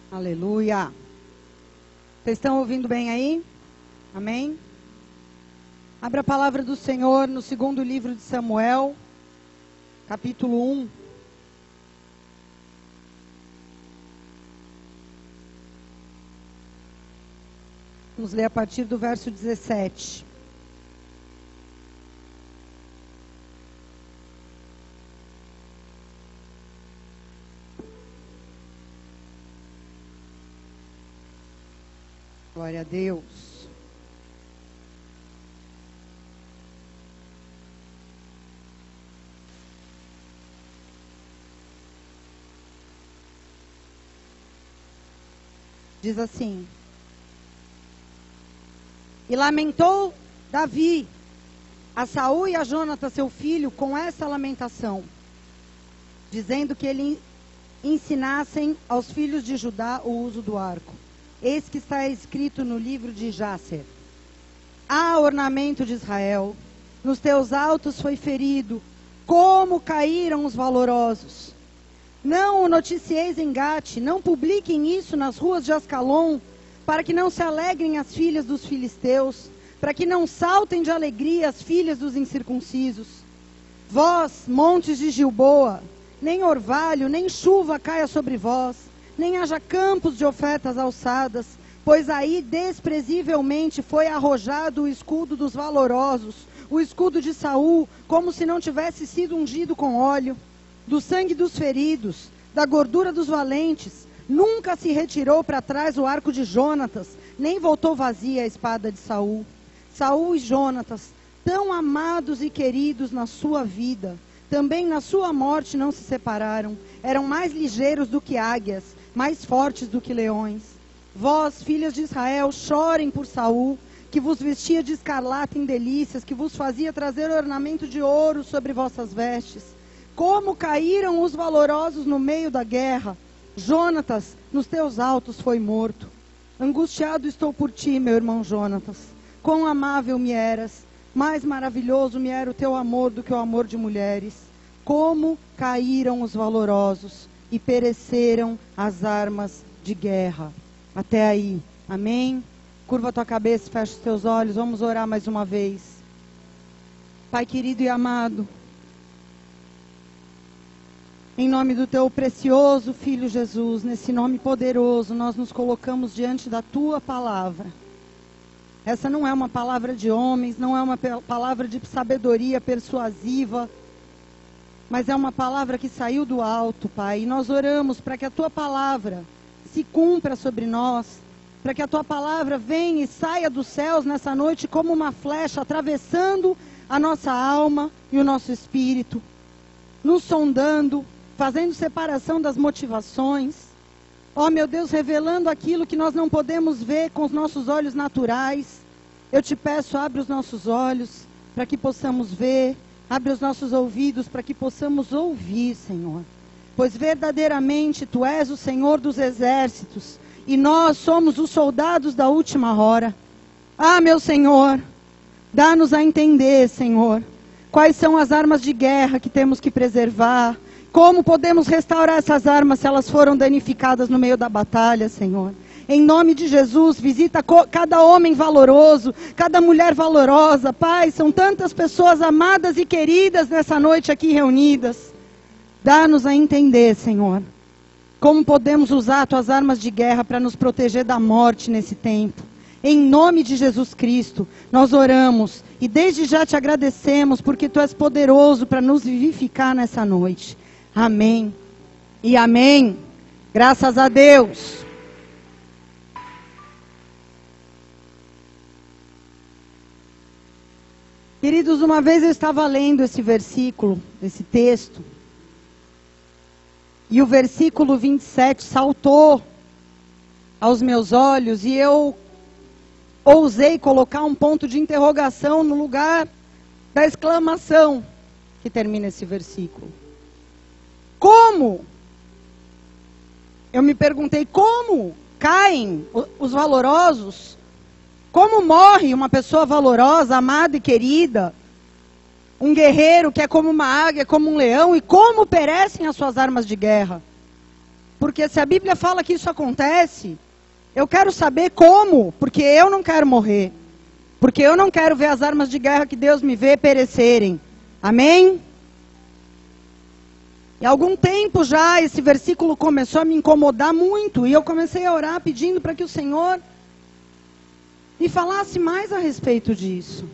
Aleluia. Vocês estão ouvindo bem aí? Amém? Abra a palavra do Senhor no segundo livro de Samuel, capítulo 1. Vamos ler a partir do verso 17. Glória a Deus. Diz assim: E lamentou Davi a Saul e a Jonatas, seu filho, com essa lamentação, dizendo que ele ensinassem aos filhos de Judá o uso do arco. Eis que está escrito no livro de Jácer: Ah, ornamento de Israel, nos teus altos foi ferido, como caíram os valorosos. Não o noticieis em Gate, não publiquem isso nas ruas de Ascalon, para que não se alegrem as filhas dos filisteus, para que não saltem de alegria as filhas dos incircuncisos. Vós, montes de Gilboa, nem orvalho, nem chuva caia sobre vós, nem haja campos de ofertas alçadas, pois aí desprezivelmente foi arrojado o escudo dos valorosos, o escudo de Saul, como se não tivesse sido ungido com óleo. Do sangue dos feridos, da gordura dos valentes, nunca se retirou para trás o arco de Jonatas, nem voltou vazia a espada de Saul. Saul e Jonatas, tão amados e queridos na sua vida, também na sua morte não se separaram, eram mais ligeiros do que águias, mais fortes do que leões. Vós, filhas de Israel, chorem por Saul, que vos vestia de escarlata em delícias, que vos fazia trazer ornamento de ouro sobre vossas vestes. Como caíram os valorosos no meio da guerra. Jonatas, nos teus altos foi morto. Angustiado estou por ti, meu irmão Jonatas. Quão amável me eras, mais maravilhoso me era o teu amor do que o amor de mulheres. Como caíram os valorosos e pereceram as armas de guerra. Até aí, amém? Curva a tua cabeça, fecha os teus olhos, vamos orar mais uma vez. Pai querido e amado, em nome do teu precioso Filho Jesus, nesse nome poderoso, nós nos colocamos diante da tua palavra. Essa não é uma palavra de homens, não é uma palavra de sabedoria persuasiva, mas é uma palavra que saiu do alto, Pai. E nós oramos para que a tua palavra se cumpra sobre nós, para que a tua palavra venha e saia dos céus nessa noite como uma flecha, atravessando a nossa alma e o nosso espírito, nos sondando, fazendo separação das motivações. Ó meu Deus, revelando aquilo que nós não podemos ver com os nossos olhos naturais. Eu te peço, abre os nossos olhos para que possamos ver. Abre os nossos ouvidos para que possamos ouvir, Senhor. Pois verdadeiramente Tu és o Senhor dos exércitos e nós somos os soldados da última hora. Ah, meu Senhor, dá-nos a entender, Senhor, quais são as armas de guerra que temos que preservar. Como podemos restaurar essas armas se elas foram danificadas no meio da batalha, Senhor? Em nome de Jesus, visita cada homem valoroso, cada mulher valorosa. Pai, são tantas pessoas amadas e queridas nessa noite aqui reunidas. Dá-nos a entender, Senhor, como podemos usar Tuas armas de guerra para nos proteger da morte nesse tempo. Em nome de Jesus Cristo, nós oramos e desde já Te agradecemos porque Tu és poderoso para nos vivificar nessa noite. Amém e amém. Graças a Deus. Queridos, uma vez eu estava lendo esse versículo, esse texto, e o versículo 27 saltou aos meus olhos e eu ousei colocar um ponto de interrogação no lugar da exclamação que termina esse versículo. Como? Eu me perguntei, como caem os valorosos? Como morre uma pessoa valorosa, amada e querida? Um guerreiro que é como uma águia, como um leão, e como perecem as suas armas de guerra? Porque se a Bíblia fala que isso acontece, eu quero saber como, porque eu não quero morrer. Porque eu não quero ver as armas de guerra que Deus me vê perecerem. Amém? E há algum tempo já esse versículo começou a me incomodar muito. E eu comecei a orar pedindo para que o Senhor me falasse mais a respeito disso.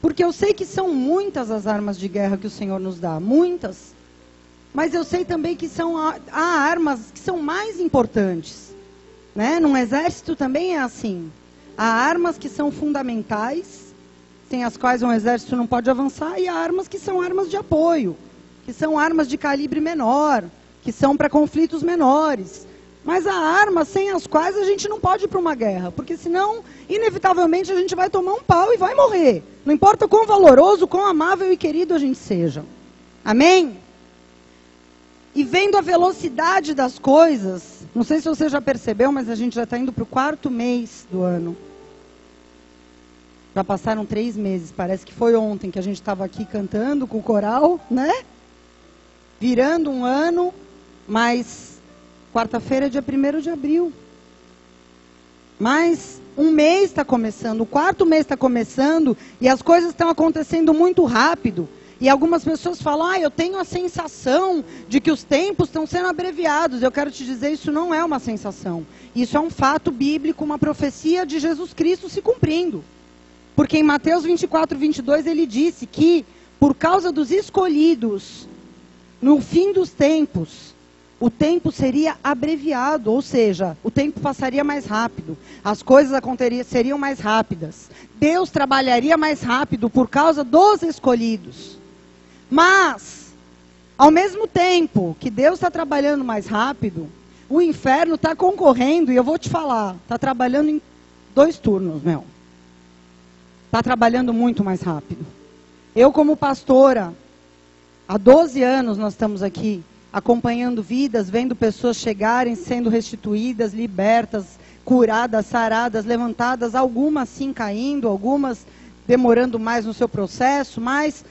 Porque eu sei que são muitas as armas de guerra que o Senhor nos dá. Muitas. Mas eu sei também que há armas que são mais importantes. Né? Num exército também é assim. Há armas que são fundamentais, sem as quais um exército não pode avançar. E há armas que são armas de apoio. Que são armas de calibre menor. Que são para conflitos menores. Mas há armas sem as quais a gente não pode ir para uma guerra. Porque senão, inevitavelmente, a gente vai tomar um pau e vai morrer. Não importa quão valoroso, quão amável e querido a gente seja. Amém? E vendo a velocidade das coisas, não sei se você já percebeu, mas a gente já está indo para o 4º mês do ano. Já passaram 3 meses, parece que foi ontem que a gente estava aqui cantando com o coral, né? Virando um ano, mas quarta-feira é dia 1º de abril. Mas um mês está começando, o 4º mês está começando e as coisas estão acontecendo muito rápido. E algumas pessoas falam, eu tenho a sensação de que os tempos estão sendo abreviados. Eu quero te dizer, isso não é uma sensação. Isso é um fato bíblico, uma profecia de Jesus Cristo se cumprindo. Porque em Mateus 24, 22, ele disse que, por causa dos escolhidos, no fim dos tempos, o tempo seria abreviado, ou seja, o tempo passaria mais rápido, as coisas seriam mais rápidas. Deus trabalharia mais rápido por causa dos escolhidos. Mas, ao mesmo tempo que Deus está trabalhando mais rápido, o inferno está concorrendo, e eu vou te falar, está trabalhando em 2 turnos, meu. Está trabalhando muito mais rápido. Eu, como pastora, há 12 anos nós estamos aqui, acompanhando vidas, vendo pessoas chegarem, sendo restituídas, libertas, curadas, saradas, levantadas, algumas sim caindo, algumas demorando mais no seu processo, mas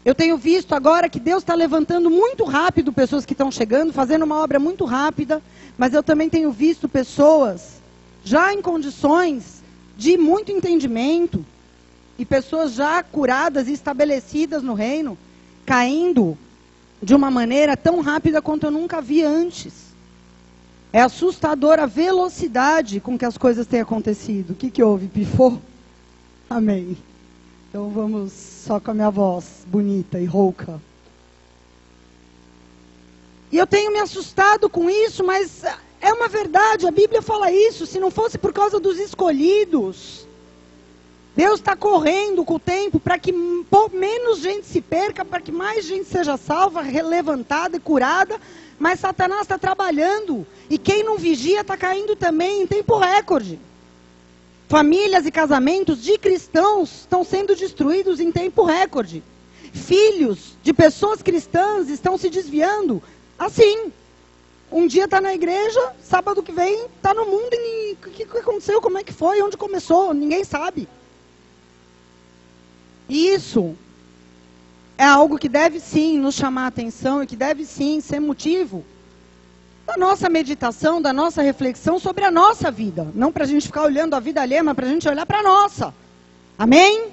eu tenho visto agora que Deus está levantando muito rápido pessoas que estão chegando, fazendo uma obra muito rápida, mas eu também tenho visto pessoas já em condições de muito entendimento, e pessoas já curadas e estabelecidas no reino, caindo de uma maneira tão rápida quanto eu nunca vi antes. É assustadora a velocidade com que as coisas têm acontecido. O que houve? Pifou? Amém. Então vamos só com a minha voz bonita e rouca. E eu tenho me assustado com isso, mas é uma verdade, a Bíblia fala isso. Se não fosse por causa dos escolhidos, Deus está correndo com o tempo para que menos gente se perca, para que mais gente seja salva, levantada e curada. Mas Satanás está trabalhando. E quem não vigia está caindo também em tempo recorde. Famílias e casamentos de cristãos estão sendo destruídos em tempo recorde. Filhos de pessoas cristãs estão se desviando. Assim, um dia está na igreja, sábado que vem está no mundo e o que aconteceu, como é que foi, onde começou, ninguém sabe. E isso é algo que deve sim nos chamar a atenção e que deve sim ser motivo da nossa meditação, da nossa reflexão sobre a nossa vida. Não para a gente ficar olhando a vida alheia, mas para a gente olhar para a nossa. Amém?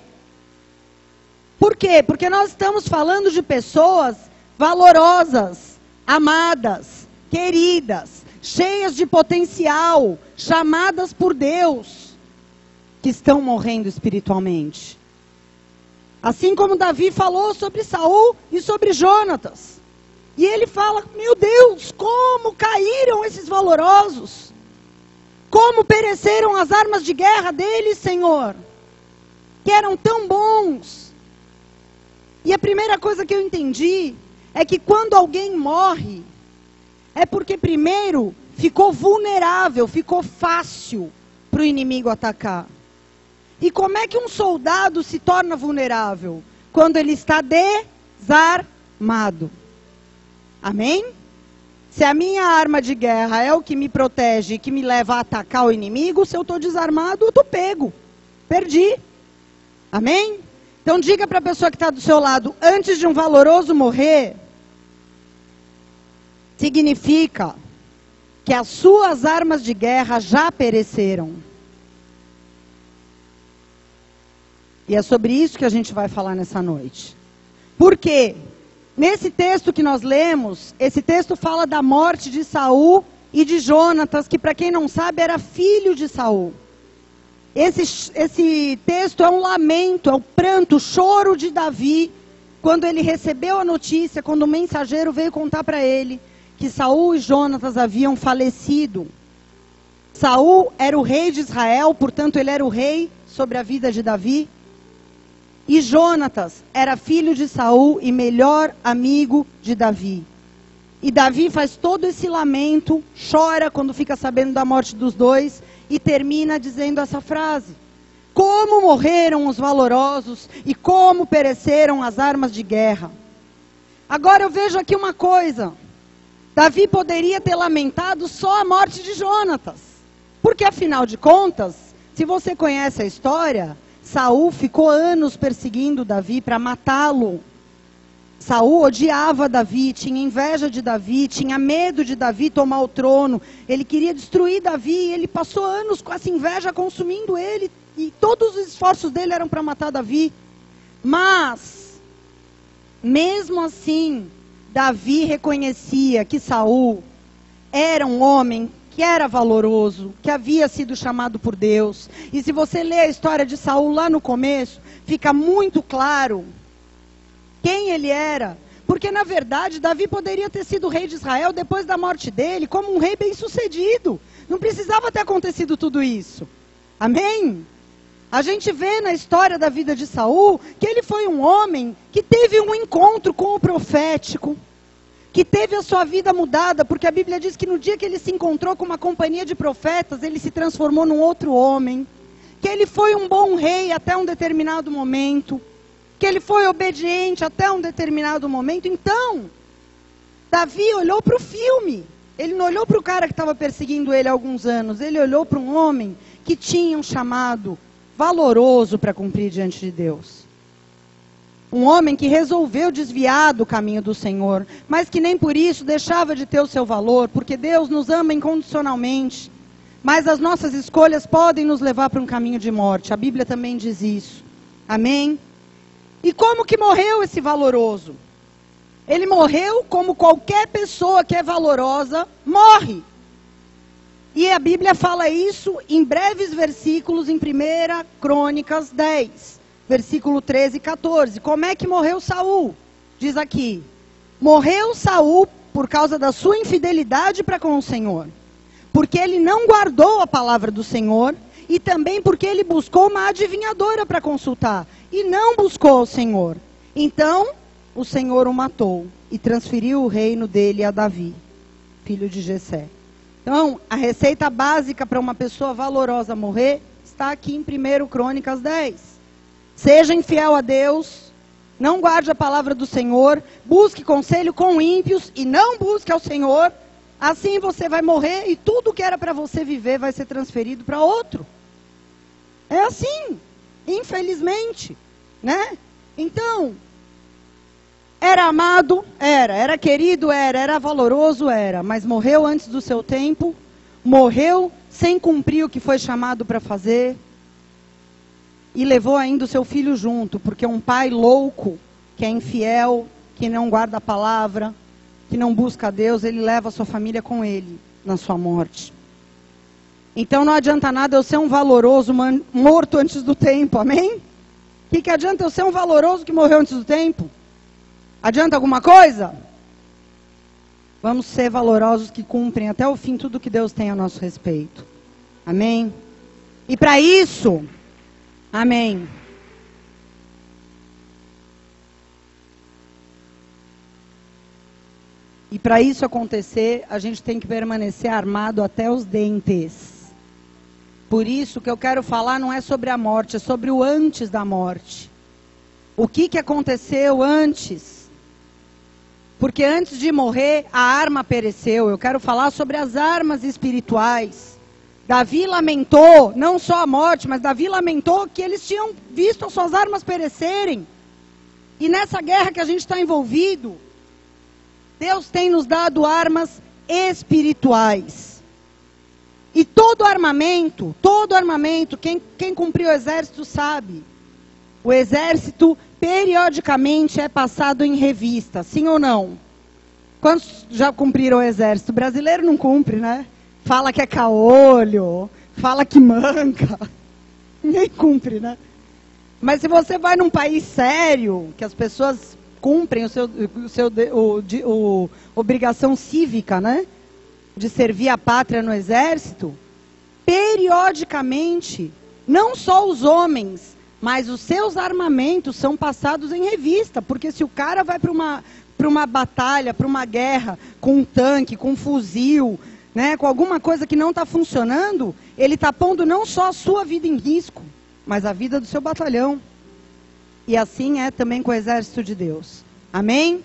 Por quê? Porque nós estamos falando de pessoas valorosas, amadas, queridas, cheias de potencial, chamadas por Deus, que estão morrendo espiritualmente. Assim como Davi falou sobre Saul e sobre Jonatas. E ele fala, meu Deus, como caíram esses valorosos? Como pereceram as armas de guerra deles, Senhor? Que eram tão bons. E a primeira coisa que eu entendi é que quando alguém morre, é porque primeiro ficou vulnerável, ficou fácil para o inimigo atacar. E como é que um soldado se torna vulnerável? Quando ele está desarmado. Amém? Se a minha arma de guerra é o que me protege e que me leva a atacar o inimigo, se eu estou desarmado, eu estou pego. Perdi. Amém? Então diga para a pessoa que está do seu lado, antes de um valoroso morrer, significa que as suas armas de guerra já pereceram. E é sobre isso que a gente vai falar nessa noite. Por quê? Nesse texto que nós lemos, esse texto fala da morte de Saul e de Jonatas, que para quem não sabe era filho de Saul. Esse texto é um lamento, é o pranto, o choro de Davi, quando ele recebeu a notícia, quando o mensageiro veio contar para ele que Saul e Jonatas haviam falecido. Saul era o rei de Israel, portanto ele era o rei sobre a vida de Davi. E Jonatas era filho de Saul e melhor amigo de Davi. E Davi faz todo esse lamento, chora quando fica sabendo da morte dos dois e termina dizendo essa frase: como morreram os valorosos e como pereceram as armas de guerra. Agora eu vejo aqui uma coisa. Davi poderia ter lamentado só a morte de Jonatas. Porque afinal de contas, se você conhece a história, Saul ficou anos perseguindo Davi para matá-lo. Saul odiava Davi, tinha inveja de Davi, tinha medo de Davi tomar o trono. Ele queria destruir Davi e ele passou anos com essa inveja consumindo ele. E todos os esforços dele eram para matar Davi. Mas, mesmo assim, Davi reconhecia que Saul era um homem que era valoroso, que havia sido chamado por Deus. E se você ler a história de Saul lá no começo, fica muito claro quem ele era. Porque na verdade Davi poderia ter sido rei de Israel depois da morte dele, como um rei bem-sucedido. Não precisava ter acontecido tudo isso. Amém? A gente vê na história da vida de Saul que ele foi um homem que teve um encontro com o profético, que teve a sua vida mudada, porque a Bíblia diz que no dia que ele se encontrou com uma companhia de profetas, ele se transformou num outro homem, que ele foi um bom rei até um determinado momento, que ele foi obediente até um determinado momento. Então, Davi olhou para o filme, ele não olhou para o cara que estava perseguindo ele há alguns anos, ele olhou para um homem que tinha um chamado valoroso para cumprir diante de Deus. Um homem que resolveu desviar do caminho do Senhor, mas que nem por isso deixava de ter o seu valor, porque Deus nos ama incondicionalmente, mas as nossas escolhas podem nos levar para um caminho de morte. A Bíblia também diz isso. Amém? E como que morreu esse valoroso? Ele morreu como qualquer pessoa que é valorosa morre. E a Bíblia fala isso em breves versículos em 1 Crônicas 10, versículo 13 e 14. Como é que morreu Saul? Diz aqui: morreu Saul por causa da sua infidelidade para com o Senhor, porque ele não guardou a palavra do Senhor, e também porque ele buscou uma adivinhadora para consultar, e não buscou o Senhor. Então o Senhor o matou, e transferiu o reino dele a Davi, filho de Jessé. Então, a receita básica para uma pessoa valorosa morrer está aqui em 1 Crônicas 10. Seja infiel a Deus, não guarde a palavra do Senhor, busque conselho com ímpios e não busque ao Senhor. Assim você vai morrer e tudo que era para você viver vai ser transferido para outro. É assim, infelizmente, né? Então, era amado? Era querido? Era valoroso? Era, mas morreu antes do seu tempo, morreu sem cumprir o que foi chamado para fazer, e levou ainda o seu filho junto, porque um pai louco, que é infiel, que não guarda a palavra, que não busca a Deus, ele leva a sua família com ele na sua morte. Então não adianta nada eu ser um valoroso morto antes do tempo, amém? O que adianta eu ser um valoroso que morreu antes do tempo? Adianta alguma coisa? Vamos ser valorosos que cumprem até o fim tudo que Deus tem a nosso respeito. Amém? E para isso, amém. E para isso acontecer, a gente tem que permanecer armado até os dentes. Por isso que eu quero falar não é sobre a morte, é sobre o antes da morte. O que aconteceu antes? Porque antes de morrer, a arma pereceu. Eu quero falar sobre as armas espirituais. Davi lamentou, não só a morte, mas Davi lamentou que eles tinham visto as suas armas perecerem. E nessa guerra que a gente está envolvido, Deus tem nos dado armas espirituais. E todo armamento, quem cumpriu o exército sabe. O exército periodicamente é passado em revista, sim ou não? Quantos já cumpriram o exército? O brasileiro não cumpre, né? Fala que é caolho, fala que manca. Ninguém cumpre, né? Mas se você vai num país sério, que as pessoas cumprem obrigação cívica, né? De servir a pátria no exército, periodicamente, não só os homens, mas os seus armamentos são passados em revista. Porque se o cara vai para uma batalha, para uma guerra, com um tanque, com um fuzil, né, com alguma coisa que não está funcionando, ele está pondo não só a sua vida em risco, mas a vida do seu batalhão. E assim é também com o exército de Deus. Amém?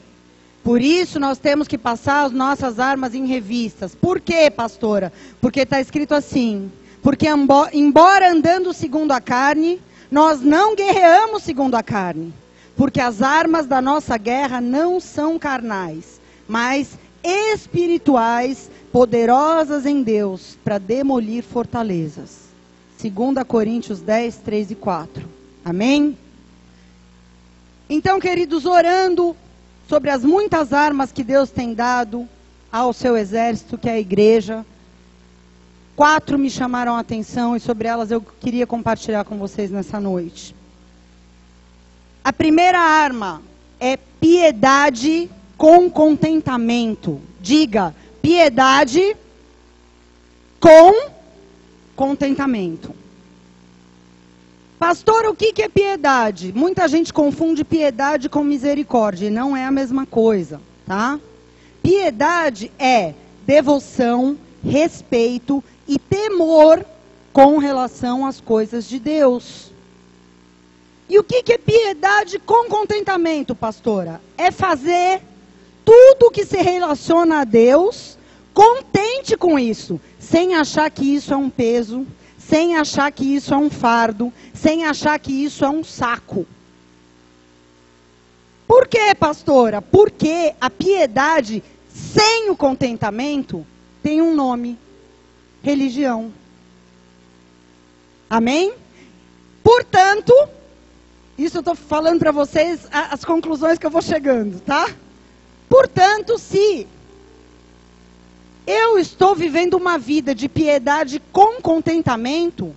Por isso nós temos que passar as nossas armas em revistas. Por quê, pastora? Porque está escrito assim: porque embora andando segundo a carne, nós não guerreamos segundo a carne. Porque as armas da nossa guerra não são carnais, mas espirituais, poderosas em Deus para demolir fortalezas. 2 Coríntios 10, 3 e 4. Amém? Então, queridos, orando sobre as muitas armas que Deus tem dado ao seu exército, que é a igreja, 4 me chamaram a atenção e sobre elas eu queria compartilhar com vocês nessa noite. A primeira arma é piedade com contentamento. Diga, piedade com contentamento. Pastor, o que é piedade? Muita gente confunde piedade com misericórdia, e não é a mesma coisa, tá? Piedade é devoção, respeito e temor com relação às coisas de Deus. E o que é piedade com contentamento, pastora? É fazer tudo que se relaciona a Deus, contente com isso, sem achar que isso é um peso, sem achar que isso é um fardo, sem achar que isso é um saco. Por quê, pastora? Porque a piedade sem o contentamento tem um nome: religião. Amém? Portanto, isso eu estou falando para vocês as conclusões que eu vou chegando, tá? Portanto, se eu estou vivendo uma vida de piedade com contentamento,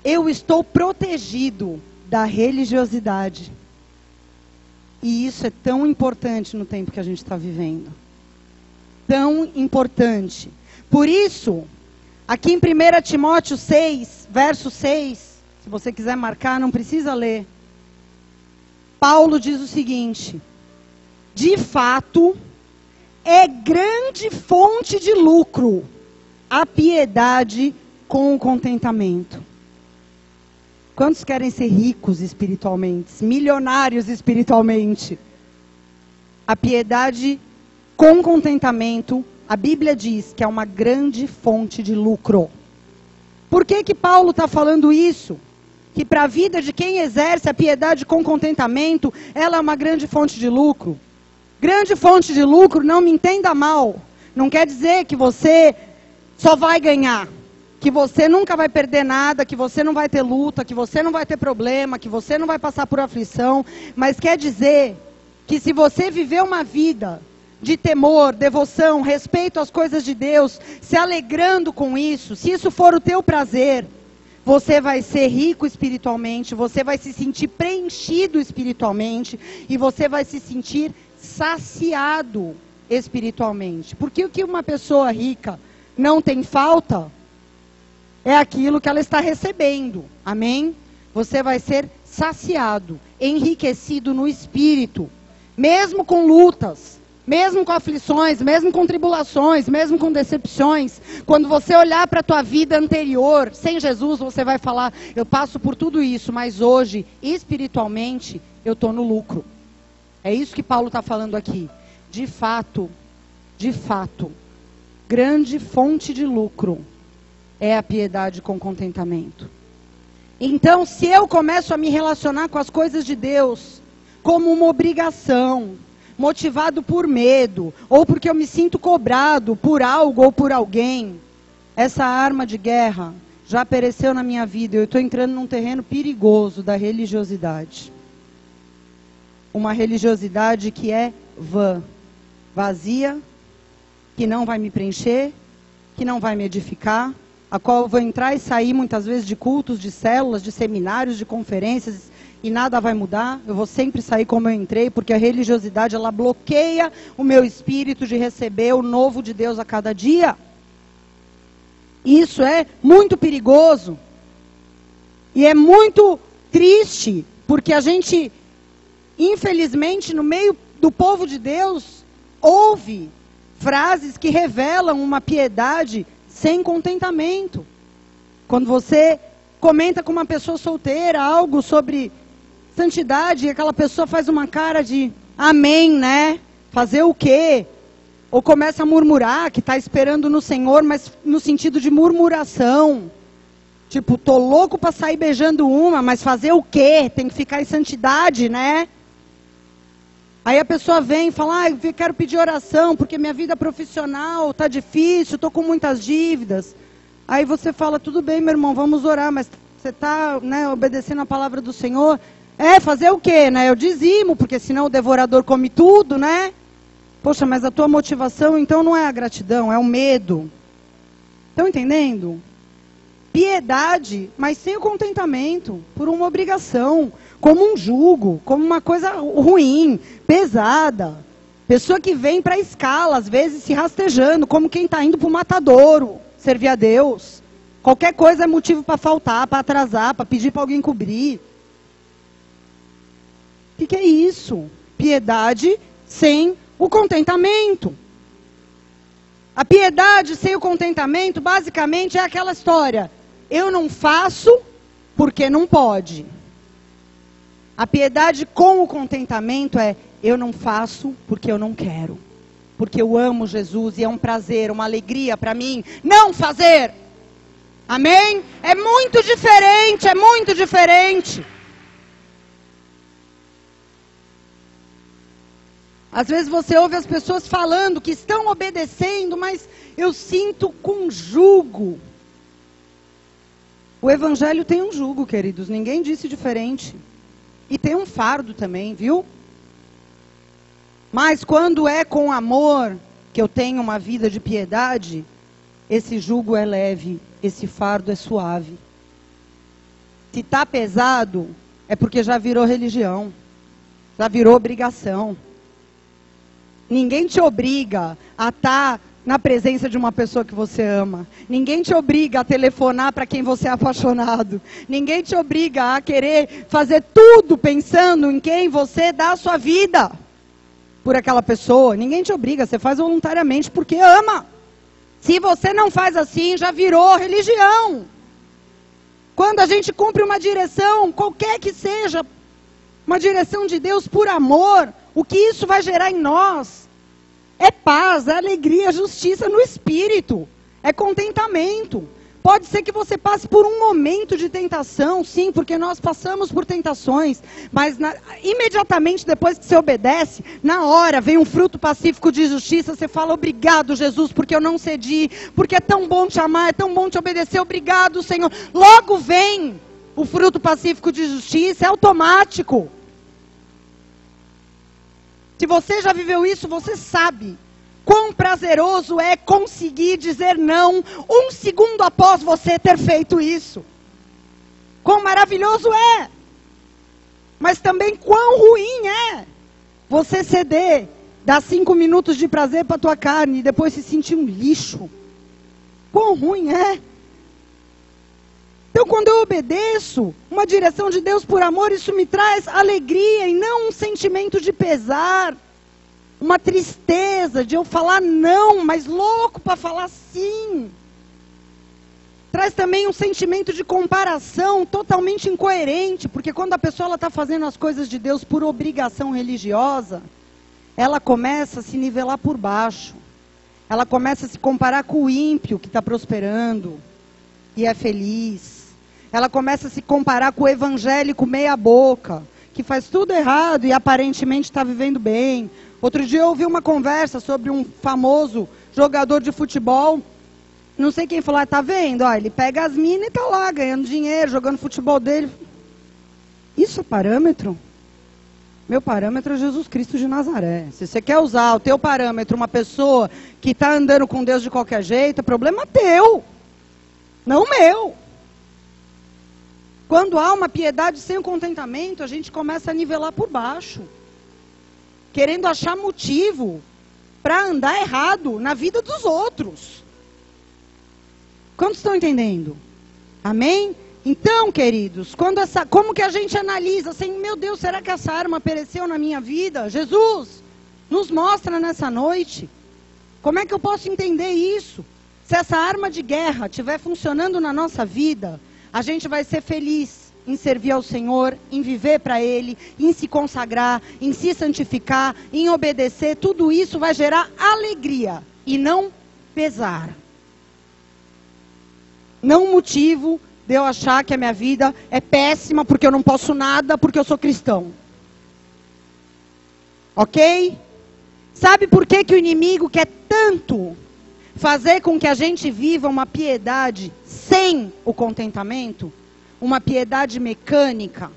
eu estou protegido da religiosidade. E isso é tão importante no tempo que a gente está vivendo. Tão importante. Por isso, aqui em 1 Timóteo 6, verso 6, se você quiser marcar, não precisa ler. Paulo diz o seguinte: de fato, é grande fonte de lucro a piedade com o contentamento. Quantos querem ser ricos espiritualmente, milionários espiritualmente? A piedade com contentamento, a Bíblia diz que é uma grande fonte de lucro. Por que Paulo está falando isso? Que para a vida de quem exerce a piedade com contentamento, ela é uma grande fonte de lucro. Grande fonte de lucro, não me entenda mal, não quer dizer que você só vai ganhar, que você nunca vai perder nada, que você não vai ter luta, que você não vai ter problema, que você não vai passar por aflição, mas quer dizer que se você viver uma vida de temor, devoção, respeito às coisas de Deus, se alegrando com isso, se isso for o teu prazer, você vai ser rico espiritualmente, você vai se sentir preenchido espiritualmente e você vai se sentir saciado espiritualmente. Porque o que uma pessoa rica não tem falta é aquilo que ela está recebendo. Amém? Você vai ser saciado, enriquecido no espírito, mesmo com lutas, mesmo com aflições, mesmo com tribulações, mesmo com decepções. Quando você olhar para a tua vida anterior, sem Jesus, você vai falar: eu passo por tudo isso, mas hoje, espiritualmente, eu estou no lucro. É isso que Paulo está falando aqui. De fato, grande fonte de lucro é a piedade com contentamento. Então, se eu começo a me relacionar com as coisas de Deus como uma obrigação, motivado por medo, ou porque eu me sinto cobrado por algo ou por alguém, essa arma de guerra já apareceu na minha vida. Eu estou entrando num terreno perigoso da religiosidade. Uma religiosidade que é vã, vazia, que não vai me preencher, que não vai me edificar, a qual eu vou entrar e sair muitas vezes de cultos, de células, de seminários, de conferências, e nada vai mudar. Eu vou sempre sair como eu entrei, porque a religiosidade, ela bloqueia o meu espírito de receber o novo de Deus a cada dia. Isso é muito perigoso. E é muito triste, porque a gente, infelizmente, no meio do povo de Deus, ouve frases que revelam uma piedade sem contentamento. Quando você comenta com uma pessoa solteira algo sobre santidade, e aquela pessoa faz uma cara de amém, né? Fazer o quê? Ou começa a murmurar que está esperando no Senhor, mas no sentido de murmuração. Tipo, tô louco para sair beijando uma, mas fazer o quê? Tem que ficar em santidade, né? Aí a pessoa vem e fala, eu quero pedir oração, porque minha vida profissional está difícil, estou com muitas dívidas. Aí você fala, tudo bem, meu irmão, vamos orar, mas você está, né, obedecendo a palavra do Senhor? Fazer o quê, né? Eu dizimo, porque senão o devorador come tudo, né? Poxa, mas a tua motivação, então, não é a gratidão, é o medo. Estão entendendo? Piedade, mas sem o contentamento, por uma obrigação, como um jugo, como uma coisa ruim, pesada. Pessoa que vem para a escala, às vezes se rastejando, como quem está indo para o matadouro, servir a Deus. Qualquer coisa é motivo para faltar, para atrasar, para pedir para alguém cobrir. O que é isso? Piedade sem o contentamento. A piedade sem o contentamento, basicamente, é aquela história. Eu não faço porque não pode. A piedade com o contentamento é, eu não faço porque eu não quero. Porque eu amo Jesus e é um prazer, uma alegria para mim não fazer. Amém? É muito diferente, é muito diferente. Às vezes você ouve as pessoas falando que estão obedecendo, mas eu sinto com jugo. O evangelho tem um jugo, queridos, ninguém disse diferente. E tem um fardo também, viu? Mas quando é com amor que eu tenho uma vida de piedade, esse jugo é leve, esse fardo é suave. Se está pesado, é porque já virou religião, já virou obrigação. Ninguém te obriga a estar na presença de uma pessoa que você ama. Ninguém te obriga a telefonar para quem você é apaixonado. Ninguém te obriga a querer fazer tudo pensando em quem você dá a sua vida por aquela pessoa. Ninguém te obriga, você faz voluntariamente porque ama. Se você não faz assim, já virou religião. Quando a gente cumpre uma direção, qualquer que seja, uma direção de Deus por amor, o que isso vai gerar em nós é paz, é alegria, é justiça no espírito, é contentamento. Pode ser que você passe por um momento de tentação, sim, porque nós passamos por tentações, mas imediatamente depois que você obedece, na hora vem um fruto pacífico de justiça, você fala, obrigado Jesus, porque eu não cedi, porque é tão bom te amar, é tão bom te obedecer, obrigado Senhor. Logo vem o fruto pacífico de justiça, é automático. Se você já viveu isso, você sabe quão prazeroso é conseguir dizer não um segundo após você ter feito isso. Quão maravilhoso é. Mas também quão ruim é você ceder, dar 5 minutos de prazer para a tua carne e depois se sentir um lixo. Quão ruim é. Então, quando eu obedeço uma direção de Deus por amor, isso me traz alegria e não um sentimento de pesar, uma tristeza de eu falar não, mas louco para falar sim. Traz também um sentimento de comparação totalmente incoerente, porque quando a pessoa está fazendo as coisas de Deus por obrigação religiosa, ela começa a se nivelar por baixo. Ela começa a se comparar com o ímpio que está prosperando e é feliz. Ela começa a se comparar com o evangélico meia boca, que faz tudo errado e aparentemente está vivendo bem. Outro dia eu ouvi uma conversa sobre um famoso jogador de futebol. Não sei quem falou, tá vendo? Ó, ele pega as minas e tá lá, ganhando dinheiro, jogando futebol dele. Isso é parâmetro? Meu parâmetro é Jesus Cristo de Nazaré. Se você quer usar o teu parâmetro, uma pessoa que está andando com Deus de qualquer jeito, é problema teu, não meu. Quando há uma piedade sem o contentamento, a gente começa a nivelar por baixo, querendo achar motivo para andar errado na vida dos outros. Quantos estão entendendo? Amém? Então, queridos, como que a gente analisa assim, meu Deus, será que essa arma pereceu na minha vida? Jesus, nos mostra nessa noite. Como é que eu posso entender isso? Se essa arma de guerra estiver funcionando na nossa vida, a gente vai ser feliz em servir ao Senhor, em viver para Ele, em se consagrar, em se santificar, em obedecer. Tudo isso vai gerar alegria e não pesar. Não motivo de eu achar que a minha vida é péssima porque eu não posso nada, porque eu sou cristão. Ok? Sabe por que que o inimigo quer tanto fazer com que a gente viva uma piedade sem o contentamento? Uma piedade mecânica?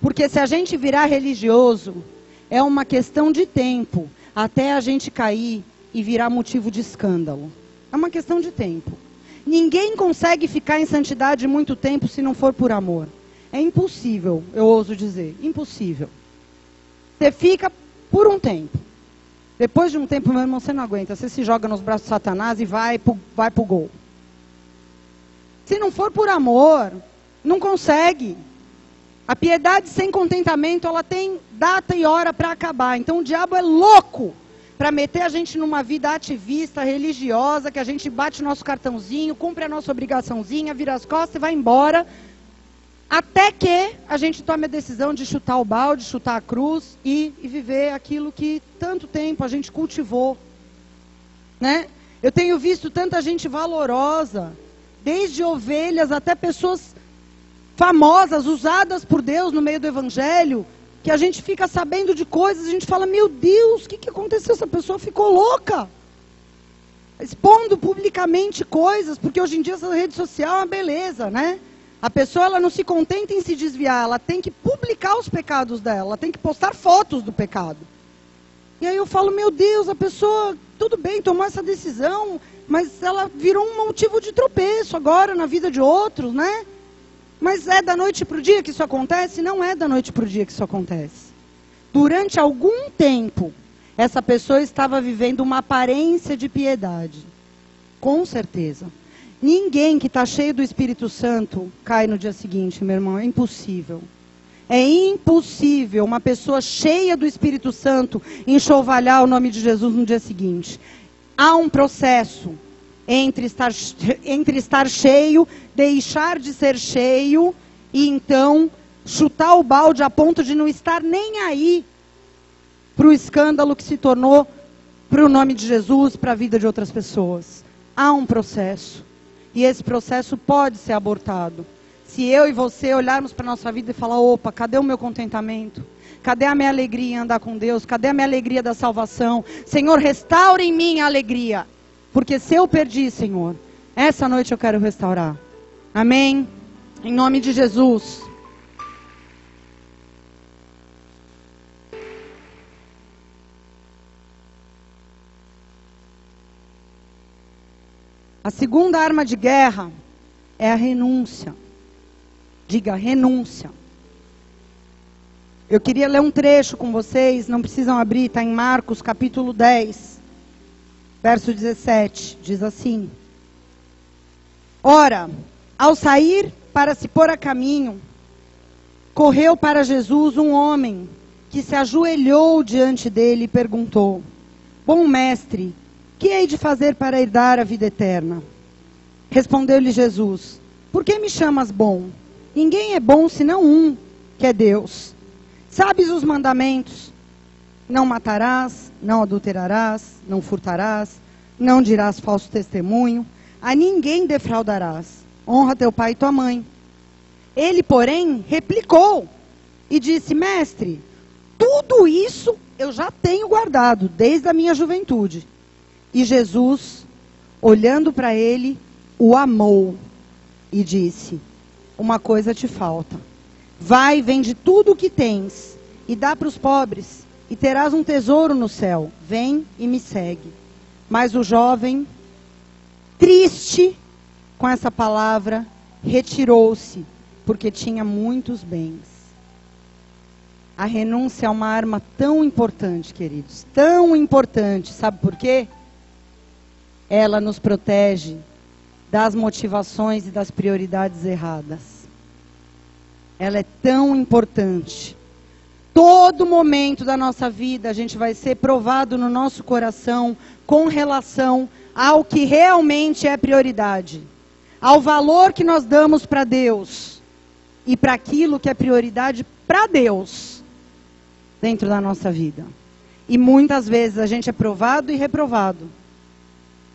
Porque se a gente virar religioso, é uma questão de tempo até a gente cair e virar motivo de escândalo. É uma questão de tempo. Ninguém consegue ficar em santidade muito tempo se não for por amor. É impossível, eu ouso dizer. Impossível. Você fica por um tempo. Depois de um tempo, meu irmão, você não aguenta. Você se joga nos braços de Satanás e vai pro gol. Se não for por amor, não consegue. A piedade sem contentamento, ela tem data e hora para acabar. Então o diabo é louco para meter a gente numa vida ativista, religiosa, que a gente bate o nosso cartãozinho, cumpre a nossa obrigaçãozinha, vira as costas e vai embora, até que a gente tome a decisão de chutar o balde, chutar a cruz e viver aquilo que tanto tempo a gente cultivou, né? Eu tenho visto tanta gente valorosa, desde ovelhas até pessoas famosas, usadas por Deus no meio do evangelho, que a gente fica sabendo de coisas, a gente fala, meu Deus, o que aconteceu? Essa pessoa ficou louca. Expondo publicamente coisas, porque hoje em dia essa rede social é uma beleza, né? A pessoa, ela não se contenta em se desviar, ela tem que publicar os pecados dela, ela tem que postar fotos do pecado. E aí eu falo, meu Deus, a pessoa, tudo bem, tomou essa decisão, mas ela virou um motivo de tropeço agora na vida de outros, né? Mas é da noite para o dia que isso acontece? Não é da noite para o dia que isso acontece. Durante algum tempo, essa pessoa estava vivendo uma aparência de piedade. Com certeza. Ninguém que está cheio do Espírito Santo cai no dia seguinte, meu irmão. É impossível. É impossível uma pessoa cheia do Espírito Santo enxovalhar o nome de Jesus no dia seguinte. Há um processo entre estar cheio, deixar de ser cheio e então chutar o balde a ponto de não estar nem aí para o escândalo que se tornou para o nome de Jesus, para a vida de outras pessoas. Há um processo e esse processo pode ser abortado. Se eu e você olharmos para a nossa vida e falar, opa, cadê o meu contentamento? Cadê a minha alegria em andar com Deus? Cadê a minha alegria da salvação? Senhor, restaure em mim a alegria. Porque se eu perdi, Senhor, essa noite eu quero restaurar. Amém? Em nome de Jesus. A segunda arma de guerra é a renúncia. Diga, renúncia. Eu queria ler um trecho com vocês, não precisam abrir, está em Marcos capítulo 10. Verso 17, diz assim: Ora, ao sair para se pôr a caminho, correu para Jesus um homem que se ajoelhou diante dele e perguntou: Bom mestre, que hei de fazer para herdar a vida eterna? Respondeu-lhe Jesus: Por que me chamas bom? Ninguém é bom senão um, que é Deus. Sabes os mandamentos? Não matarás, não adulterarás, não furtarás, não dirás falso testemunho, a ninguém defraudarás. Honra teu pai e tua mãe. Ele, porém, replicou e disse: Mestre, tudo isso eu já tenho guardado desde a minha juventude. E Jesus olhando para ele, o amou e disse: uma coisa te falta. Vai, vende tudo o que tens e dá para os pobres, e terás um tesouro no céu. Vem e me segue. Mas o jovem, triste com essa palavra, retirou-se, porque tinha muitos bens. A renúncia é uma arma tão importante, queridos, tão importante. Sabe por quê? Ela nos protege das motivações e das prioridades erradas. Ela é tão importante. Todo momento da nossa vida a gente vai ser provado no nosso coração com relação ao que realmente é prioridade, ao valor que nós damos para Deus e para aquilo que é prioridade para Deus dentro da nossa vida. E muitas vezes a gente é provado e reprovado.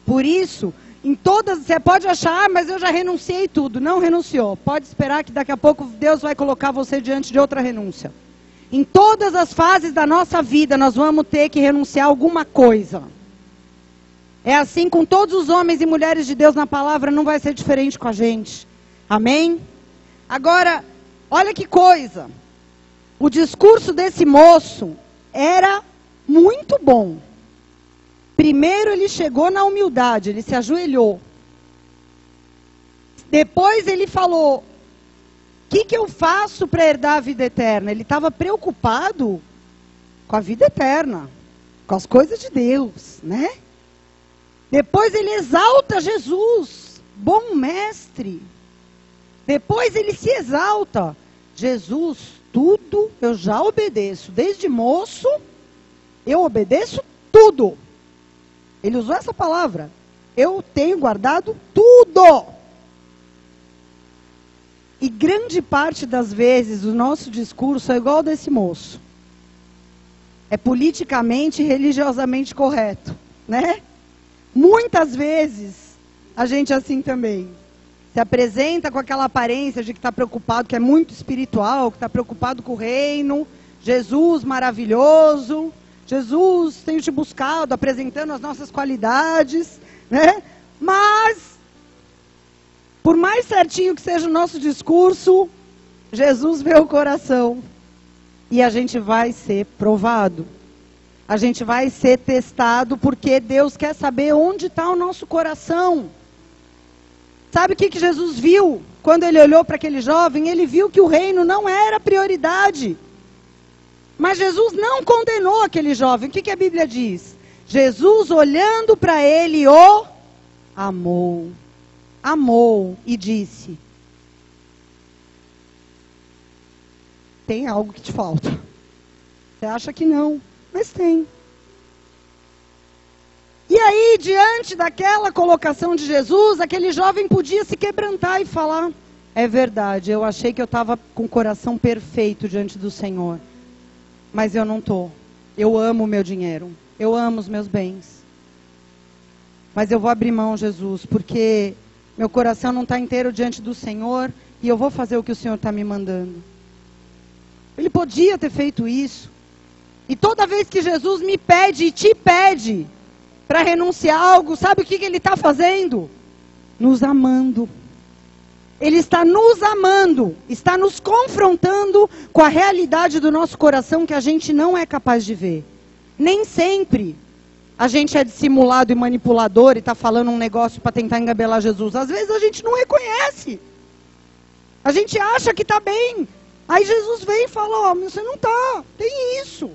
Por isso, em todas, você pode achar, mas eu já renunciei tudo. Não renunciou. Pode esperar que daqui a pouco Deus vai colocar você diante de outra renúncia. Em todas as fases da nossa vida, nós vamos ter que renunciar a alguma coisa. É assim com todos os homens e mulheres de Deus na palavra, não vai ser diferente com a gente. Amém? Agora, olha que coisa. O discurso desse moço era muito bom. Primeiro ele chegou na humildade, ele se ajoelhou. Depois ele falou: o que eu faço para herdar a vida eterna? Ele estava preocupado com a vida eterna, com as coisas de Deus, né? Depois ele exalta Jesus, bom mestre. Depois ele se exalta: Jesus, tudo eu já obedeço. Desde moço, eu obedeço tudo. Ele usou essa palavra. Eu tenho guardado tudo. E grande parte das vezes o nosso discurso é igual ao desse moço. É politicamente e religiosamente correto, né? Muitas vezes a gente é assim também. Se apresenta com aquela aparência de que está preocupado, que é muito espiritual, que está preocupado com o reino. Jesus maravilhoso. Jesus, tenho te buscado, apresentando as nossas qualidades, né? Mas, por mais certinho que seja o nosso discurso, Jesus vê o coração. E a gente vai ser provado. A gente vai ser testado, porque Deus quer saber onde está o nosso coração. Sabe o que Jesus viu? Quando ele olhou para aquele jovem, ele viu que o reino não era prioridade. Mas Jesus não condenou aquele jovem. O que a Bíblia diz? Jesus, olhando para ele, o amou. Amou e disse: tem algo que te falta. Você acha que não, mas tem. E aí, diante daquela colocação de Jesus, aquele jovem podia se quebrantar e falar: é verdade, eu achei que eu estava com o coração perfeito diante do Senhor. Mas eu não estou. Eu amo o meu dinheiro. Eu amo os meus bens. Mas eu vou abrir mão, Jesus, porque meu coração não está inteiro diante do Senhor e eu vou fazer o que o Senhor está me mandando. Ele podia ter feito isso. E toda vez que Jesus me pede e te pede para renunciar a algo, sabe o que ele está fazendo? Nos amando. Ele está nos amando, está nos confrontando com a realidade do nosso coração que a gente não é capaz de ver. Nem sempre a gente é dissimulado e manipulador e está falando um negócio para tentar engabelar Jesus. Às vezes a gente não reconhece. A gente acha que está bem. Aí Jesus vem e fala: ó, você não está, tem isso,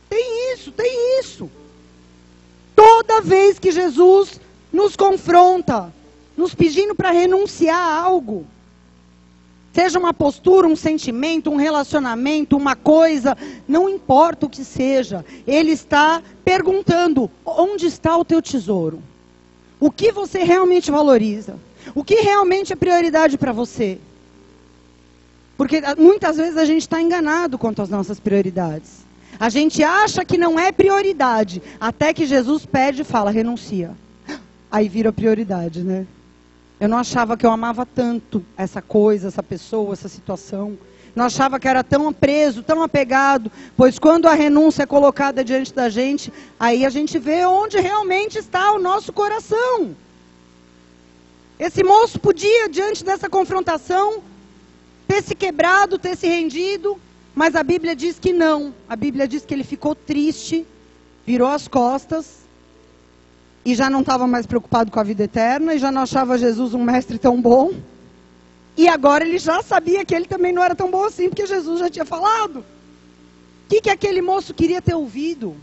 tem isso, tem isso. Toda vez que Jesus nos confronta, nos pedindo para renunciar a algo, seja uma postura, um sentimento, um relacionamento, uma coisa, não importa o que seja, Ele está perguntando: onde está o teu tesouro? O que você realmente valoriza? O que realmente é prioridade para você? Porque muitas vezes a gente está enganado quanto às nossas prioridades. A gente acha que não é prioridade, até que Jesus pede e fala: renuncia. Aí vira prioridade, né? Eu não achava que eu amava tanto essa coisa, essa pessoa, essa situação. Não achava que era tão preso, tão apegado. Pois quando a renúncia é colocada diante da gente, aí a gente vê onde realmente está o nosso coração. Esse moço podia, diante dessa confrontação, ter se quebrado, ter se rendido, mas a Bíblia diz que não. A Bíblia diz que ele ficou triste, virou as costas, e já não estava mais preocupado com a vida eterna, e já não achava Jesus um mestre tão bom. E agora ele já sabia que ele também não era tão bom assim, porque Jesus já tinha falado. O que aquele moço queria ter ouvido?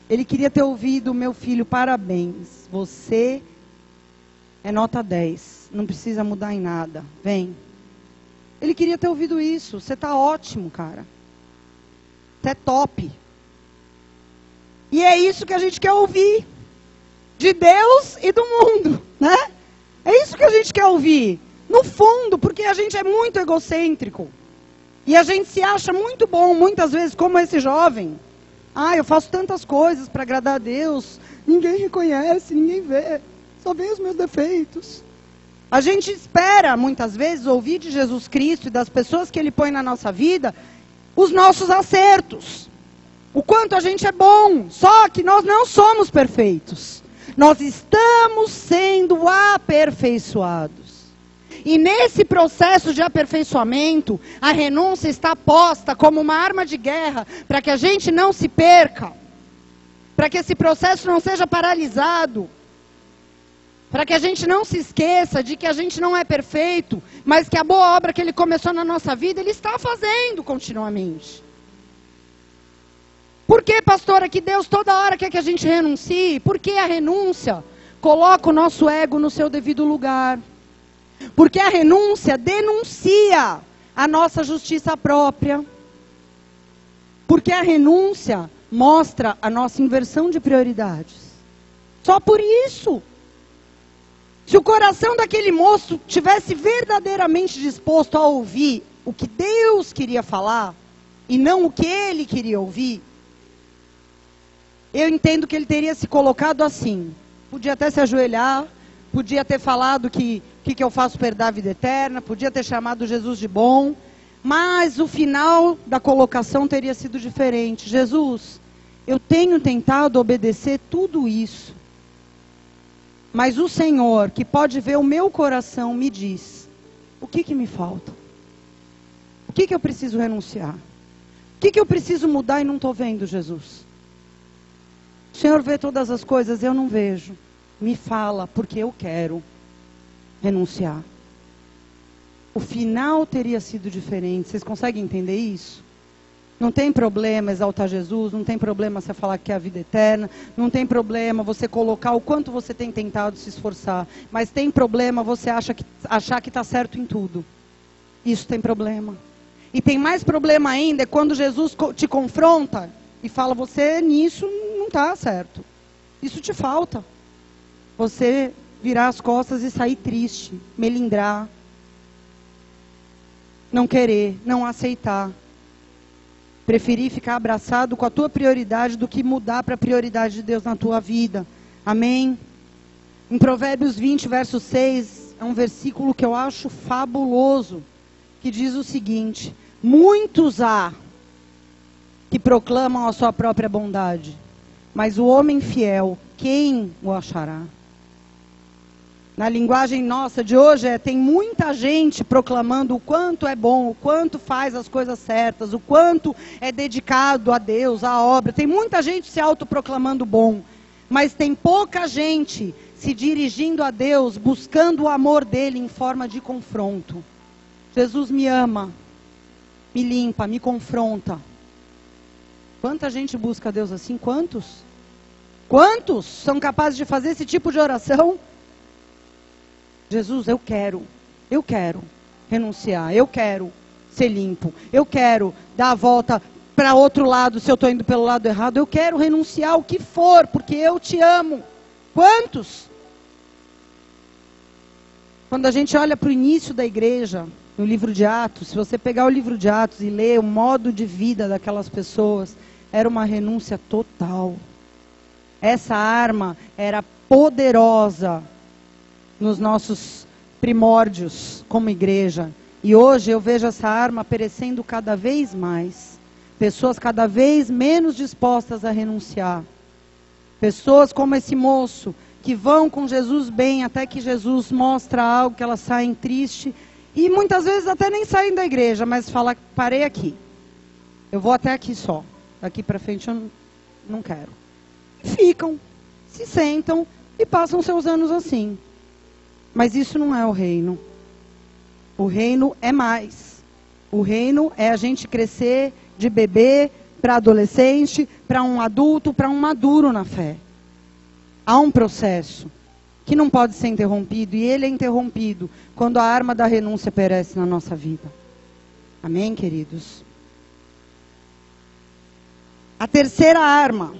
Ele queria ter ouvido: meu filho, parabéns, você é nota 10, não precisa mudar em nada, vem. Ele queria ter ouvido isso: você está ótimo, cara. Você é top. E é isso que a gente quer ouvir. De Deus e do mundo, né? É isso que a gente quer ouvir. No fundo, porque a gente é muito egocêntrico. E a gente se acha muito bom, muitas vezes, como esse jovem. Ah, eu faço tantas coisas para agradar a Deus. Ninguém reconhece, ninguém vê. Só vê os meus defeitos. A gente espera, muitas vezes, ouvir de Jesus Cristo e das pessoas que Ele põe na nossa vida, os nossos acertos. O quanto a gente é bom. Só que nós não somos perfeitos. Nós estamos sendo aperfeiçoados. E nesse processo de aperfeiçoamento, a renúncia está posta como uma arma de guerra para que a gente não se perca. Para que esse processo não seja paralisado. Para que a gente não se esqueça de que a gente não é perfeito, mas que a boa obra que Ele começou na nossa vida, Ele está fazendo continuamente. Por que, pastora, que Deus toda hora quer que a gente renuncie? Porque a renúncia coloca o nosso ego no seu devido lugar. Porque a renúncia denuncia a nossa justiça própria. Porque a renúncia mostra a nossa inversão de prioridades. Só por isso. Se o coração daquele moço tivesse verdadeiramente disposto a ouvir o que Deus queria falar, e não o que ele queria ouvir, eu entendo que ele teria se colocado assim. Podia até se ajoelhar, podia ter falado que eu faço perder a vida eterna, podia ter chamado Jesus de bom, mas o final da colocação teria sido diferente. Jesus, eu tenho tentado obedecer tudo isso, mas o Senhor, que pode ver o meu coração, me diz: o que me falta? O que eu preciso renunciar? O que eu preciso mudar e não estou vendo, Jesus? O Senhor vê todas as coisas, eu não vejo. Me fala, porque eu quero renunciar. O final teria sido diferente. Vocês conseguem entender isso? Não tem problema exaltar Jesus, não tem problema você falar que é a vida eterna, não tem problema você colocar o quanto você tem tentado se esforçar, mas tem problema você achar que está certo em tudo. Isso tem problema. E tem mais problema ainda, é quando Jesus te confronta e fala: você nisso não está certo. Isso te falta. Você virar as costas e sair triste, melindrar, não querer, não aceitar. Preferir ficar abraçado com a tua prioridade do que mudar para a prioridade de Deus na tua vida. Amém? Em Provérbios 20, verso 6, é um versículo que eu acho fabuloso, que diz o seguinte: muitos há que proclamam a sua própria bondade, mas o homem fiel, quem o achará? Na linguagem nossa de hoje, tem muita gente proclamando o quanto é bom, o quanto faz as coisas certas, o quanto é dedicado a Deus, à obra. Tem muita gente se autoproclamando bom, mas tem pouca gente se dirigindo a Deus, buscando o amor dele em forma de confronto. Jesus me ama, me limpa, me confronta. Quanta gente busca a Deus assim? Quantos? Quantos são capazes de fazer esse tipo de oração? Jesus, eu quero renunciar, eu quero ser limpo, eu quero dar a volta para outro lado se eu estou indo pelo lado errado, eu quero renunciar o que for, porque eu te amo. Quantos? Quando a gente olha para o início da igreja, no livro de Atos, se você pegar o livro de Atos e ler o modo de vida daquelas pessoas, era uma renúncia total. Essa arma era poderosa nos nossos primórdios como igreja. E hoje eu vejo essa arma perecendo cada vez mais. Pessoas cada vez menos dispostas a renunciar. Pessoas como esse moço, que vão com Jesus bem, até que Jesus mostra algo, que elas saem tristes. E muitas vezes até nem saem da igreja, mas fala, parei aqui. Eu vou até aqui só. Daqui para frente eu não quero. Ficam, se sentam e passam seus anos assim. Mas isso não é o reino. O reino é mais. O reino é a gente crescer de bebê para adolescente, para um adulto, para um maduro na fé. Há um processo que não pode ser interrompido, e ele é interrompido quando a arma da renúncia perece na nossa vida. Amém, queridos? A terceira arma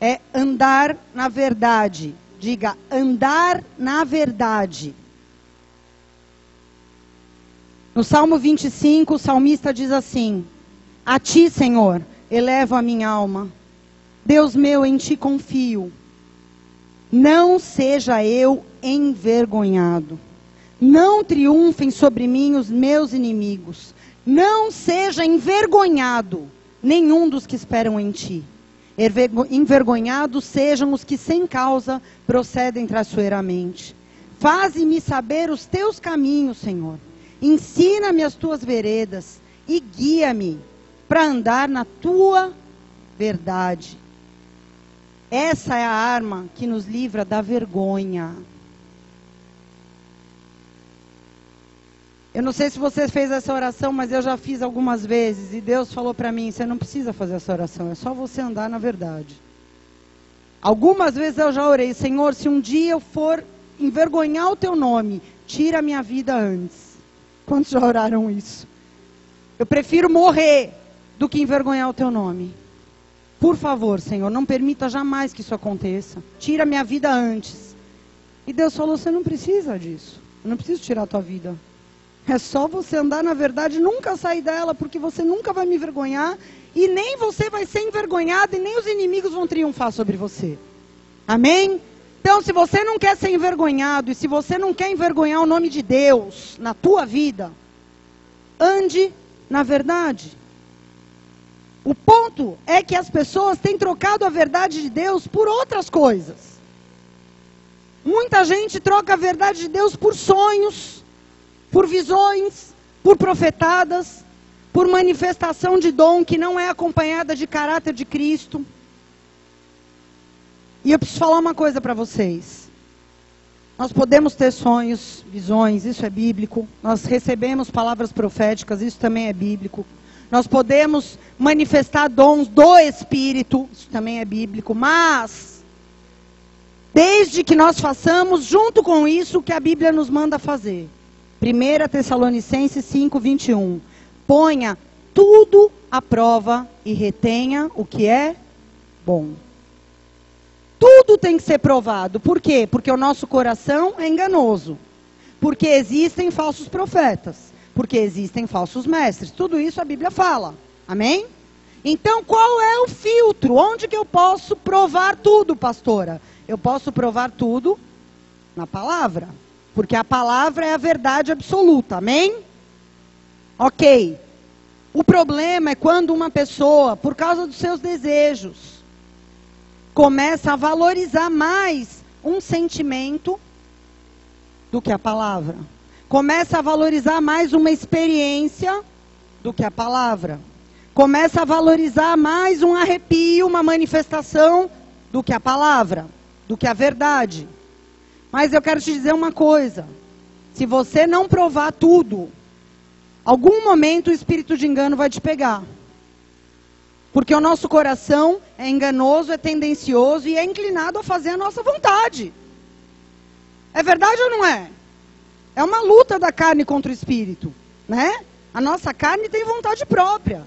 é andar na verdade. Diga, andar na verdade. No Salmo 25, o salmista diz assim: a ti, Senhor, elevo a minha alma. Deus meu, em ti confio. Não seja eu envergonhado. Não triunfem sobre mim os meus inimigos. Não seja envergonhado nenhum dos que esperam em ti. Envergonhados sejam os que sem causa procedem traiçoeiramente. Faze-me saber os teus caminhos, Senhor. Ensina-me as tuas veredas e guia-me para andar na tua verdade. Essa é a arma que nos livra da vergonha. Eu não sei se você fez essa oração, mas eu já fiz algumas vezes. E Deus falou para mim, você não precisa fazer essa oração, é só você andar na verdade. Algumas vezes eu já orei, Senhor, se um dia eu for envergonhar o teu nome, tira a minha vida antes. Quantos já oraram isso? Eu prefiro morrer do que envergonhar o teu nome. Por favor, Senhor, não permita jamais que isso aconteça. Tira a minha vida antes. E Deus falou, você não precisa disso. Eu não preciso tirar a tua vida. É só você andar na verdade, nunca sair dela, porque você nunca vai me envergonhar. E nem você vai ser envergonhado, e nem os inimigos vão triunfar sobre você. Amém? Então, se você não quer ser envergonhado, e se você não quer envergonhar o nome de Deus na tua vida, ande na verdade. O ponto é que as pessoas têm trocado a verdade de Deus por outras coisas. Muita gente troca a verdade de Deus por sonhos, por visões, por profetadas, por manifestação de dom que não é acompanhada de caráter de Cristo. E eu preciso falar uma coisa para vocês. Nós podemos ter sonhos, visões, isso é bíblico. Nós recebemos palavras proféticas, isso também é bíblico. Nós podemos manifestar dons do Espírito, isso também é bíblico. Mas, desde que nós façamos junto com isso o que a Bíblia nos manda fazer. 1 Tessalonicenses 5:21. Ponha tudo à prova e retenha o que é bom. Tudo tem que ser provado. Por quê? Porque o nosso coração é enganoso. Porque existem falsos profetas. Porque existem falsos mestres. Tudo isso a Bíblia fala. Amém? Então, qual é o filtro? Onde que eu posso provar tudo, pastora? Eu posso provar tudo na palavra. Porque a palavra é a verdade absoluta. Amém? Ok. O problema é quando uma pessoa, por causa dos seus desejos, começa a valorizar mais um sentimento do que a palavra. Começa a valorizar mais uma experiência do que a palavra. Começa a valorizar mais um arrepio, uma manifestação do que a palavra, do que a verdade. Mas eu quero te dizer uma coisa. Se você não provar tudo, algum momento o espírito de engano vai te pegar. Porque o nosso coração é enganoso, é tendencioso e é inclinado a fazer a nossa vontade. É verdade ou não é? É uma luta da carne contra o espírito, né? A nossa carne tem vontade própria.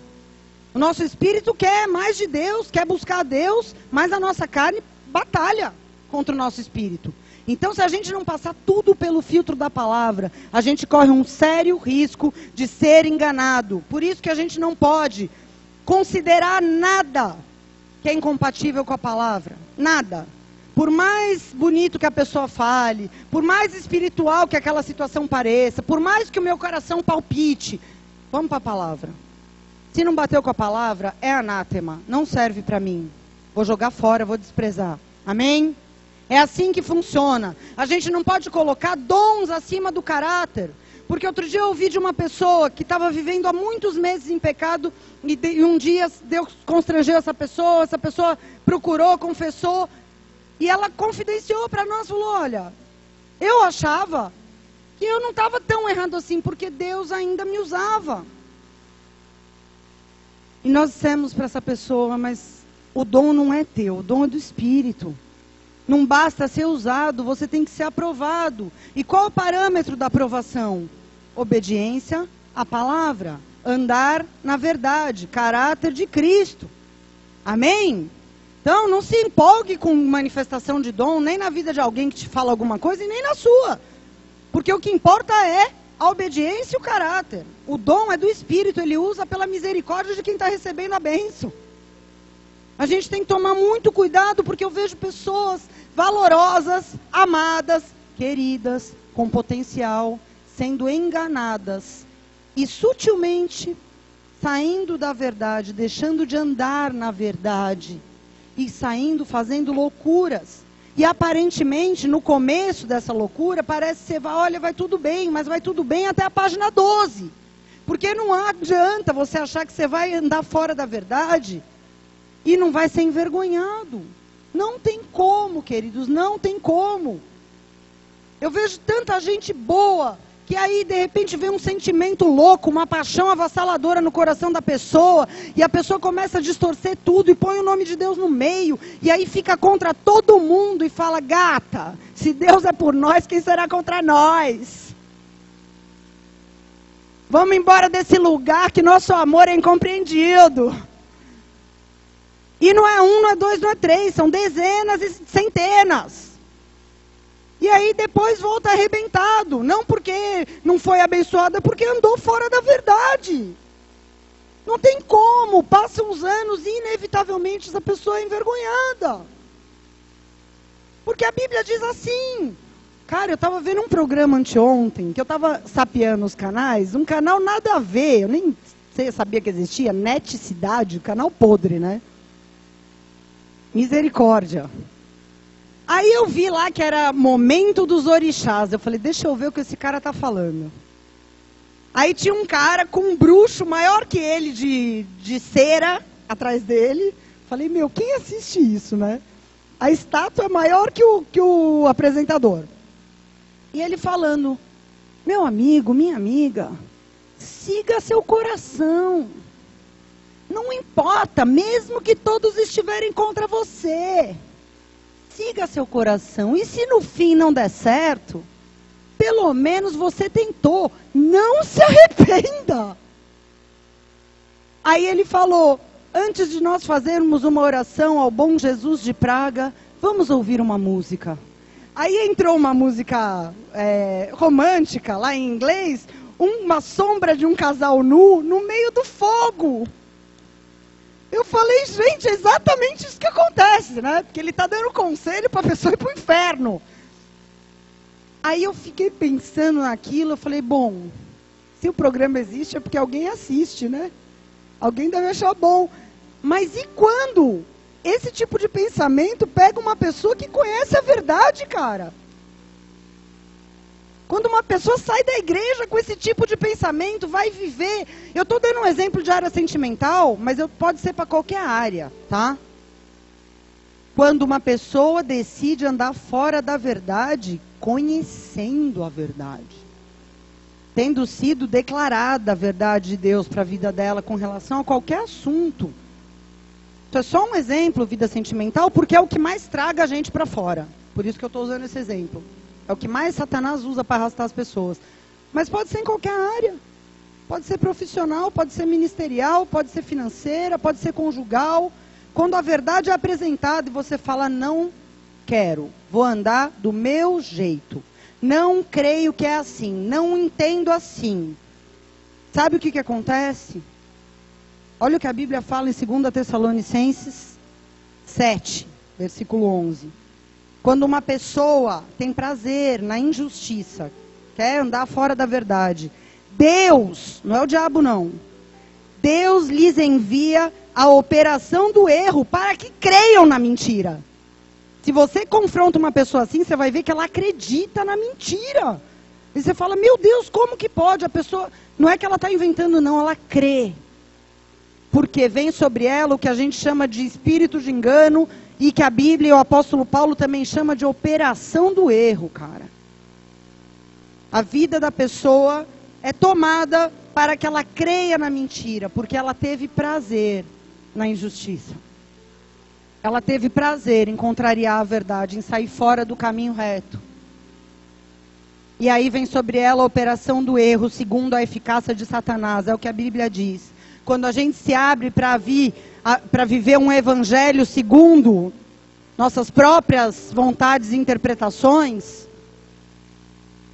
O nosso espírito quer mais de Deus, quer buscar a Deus, mas a nossa carne batalha contra o nosso espírito. Então, se a gente não passar tudo pelo filtro da palavra, a gente corre um sério risco de ser enganado. Por isso que a gente não pode considerar nada que é incompatível com a palavra. Nada. Por mais bonito que a pessoa fale, por mais espiritual que aquela situação pareça, por mais que o meu coração palpite, vamos para a palavra. Se não bateu com a palavra, é anátema, não serve para mim. Vou jogar fora, vou desprezar. Amém? É assim que funciona. A gente não pode colocar dons acima do caráter. Porque outro dia eu ouvi de uma pessoa que estava vivendo há muitos meses em pecado e um dia Deus constrangeu essa pessoa procurou, confessou e ela confidenciou para nós, falou, olha, eu achava que eu não estava tão errado assim, porque Deus ainda me usava. E nós dissemos para essa pessoa, mas o dom não é teu, o dom é do Espírito. Não basta ser usado, você tem que ser aprovado. E qual é o parâmetro da aprovação? Obediência à palavra, andar na verdade, caráter de Cristo. Amém? Então não se empolgue com manifestação de dom, nem na vida de alguém que te fala alguma coisa e nem na sua. Porque o que importa é a obediência e o caráter. O dom é do Espírito, ele usa pela misericórdia de quem está recebendo a bênção. A gente tem que tomar muito cuidado, porque eu vejo pessoas valorosas, amadas, queridas, com potencial, sendo enganadas e sutilmente saindo da verdade, deixando de andar na verdade e saindo fazendo loucuras. E aparentemente, no começo dessa loucura, parece ser, olha, vai tudo bem, mas vai tudo bem até a página 12. Porque não adianta você achar que você vai andar fora da verdade e não vai ser envergonhado. Não tem como, queridos, não tem como. Eu vejo tanta gente boa, que aí de repente vem um sentimento louco, uma paixão avassaladora no coração da pessoa, e a pessoa começa a distorcer tudo e põe o nome de Deus no meio, e aí fica contra todo mundo e fala, gata, se Deus é por nós, quem será contra nós? Vamos embora desse lugar que nosso amor é incompreendido. E não é um, não é dois, não é três, são dezenas e centenas. E aí depois volta arrebentado. Não porque não foi abençoado, é porque andou fora da verdade. Não tem como. Passam os anos e inevitavelmente essa pessoa é envergonhada. Porque a Bíblia diz assim. Cara, eu estava vendo um programa anteontem, que eu estava sapeando os canais, um canal nada a ver, eu nem sabia que existia, Net Cidade, canal podre, né? Misericórdia. Aí eu vi lá que era Momento dos Orixás. Eu falei, deixa eu ver o que esse cara tá falando. Aí tinha um cara com um bruxo maior que ele de cera atrás dele. Falei, meu, quem assiste isso, né? A estátua é maior que o apresentador. E ele falando, meu amigo, minha amiga, siga seu coração. Não importa, mesmo que todos estiverem contra você. Siga seu coração. E se no fim não der certo, pelo menos você tentou. Não se arrependa. Aí ele falou, antes de nós fazermos uma oração ao bom Jesus de Praga, vamos ouvir uma música. Aí entrou uma música romântica, lá em inglês, uma sombra de um casal nu no meio do fogo. Eu falei, gente, é exatamente isso que acontece, né? Porque ele está dando conselho para a pessoa ir para o inferno. Aí eu fiquei pensando naquilo, eu falei, bom, se o programa existe é porque alguém assiste, né? Alguém deve achar bom. Mas e quando esse tipo de pensamento pega uma pessoa que conhece a verdade, cara? Quando uma pessoa sai da igreja com esse tipo de pensamento, vai viver... Eu estou dando um exemplo de área sentimental, mas pode ser para qualquer área, tá? Quando uma pessoa decide andar fora da verdade, conhecendo a verdade, tendo sido declarada a verdade de Deus para a vida dela com relação a qualquer assunto. Isso é só um exemplo, vida sentimental, porque é o que mais traga a gente para fora. Por isso que eu estou usando esse exemplo. É o que mais Satanás usa para arrastar as pessoas. Mas pode ser em qualquer área. Pode ser profissional, pode ser ministerial, pode ser financeira, pode ser conjugal. Quando a verdade é apresentada e você fala, não quero, vou andar do meu jeito. Não creio que é assim, não entendo assim. Sabe o que acontece? Olha o que a Bíblia fala em 2 Tessalonicenses 7, versículo 11. Quando uma pessoa tem prazer na injustiça, quer andar fora da verdade, Deus, não é o diabo não, Deus lhes envia a operação do erro para que creiam na mentira. Se você confronta uma pessoa assim, você vai ver que ela acredita na mentira. E você fala, meu Deus, como que pode? A pessoa, não é que ela está inventando não, ela crê. Porque vem sobre ela o que a gente chama de espírito de engano e que a Bíblia e o apóstolo Paulo também chama de operação do erro, cara. A vida da pessoa é tomada para que ela creia na mentira, porque ela teve prazer na injustiça. Ela teve prazer em contrariar a verdade, em sair fora do caminho reto. E aí vem sobre ela a operação do erro, segundo a eficácia de Satanás, é o que a Bíblia diz. Quando a gente se abre para viver um evangelho segundo nossas próprias vontades e interpretações,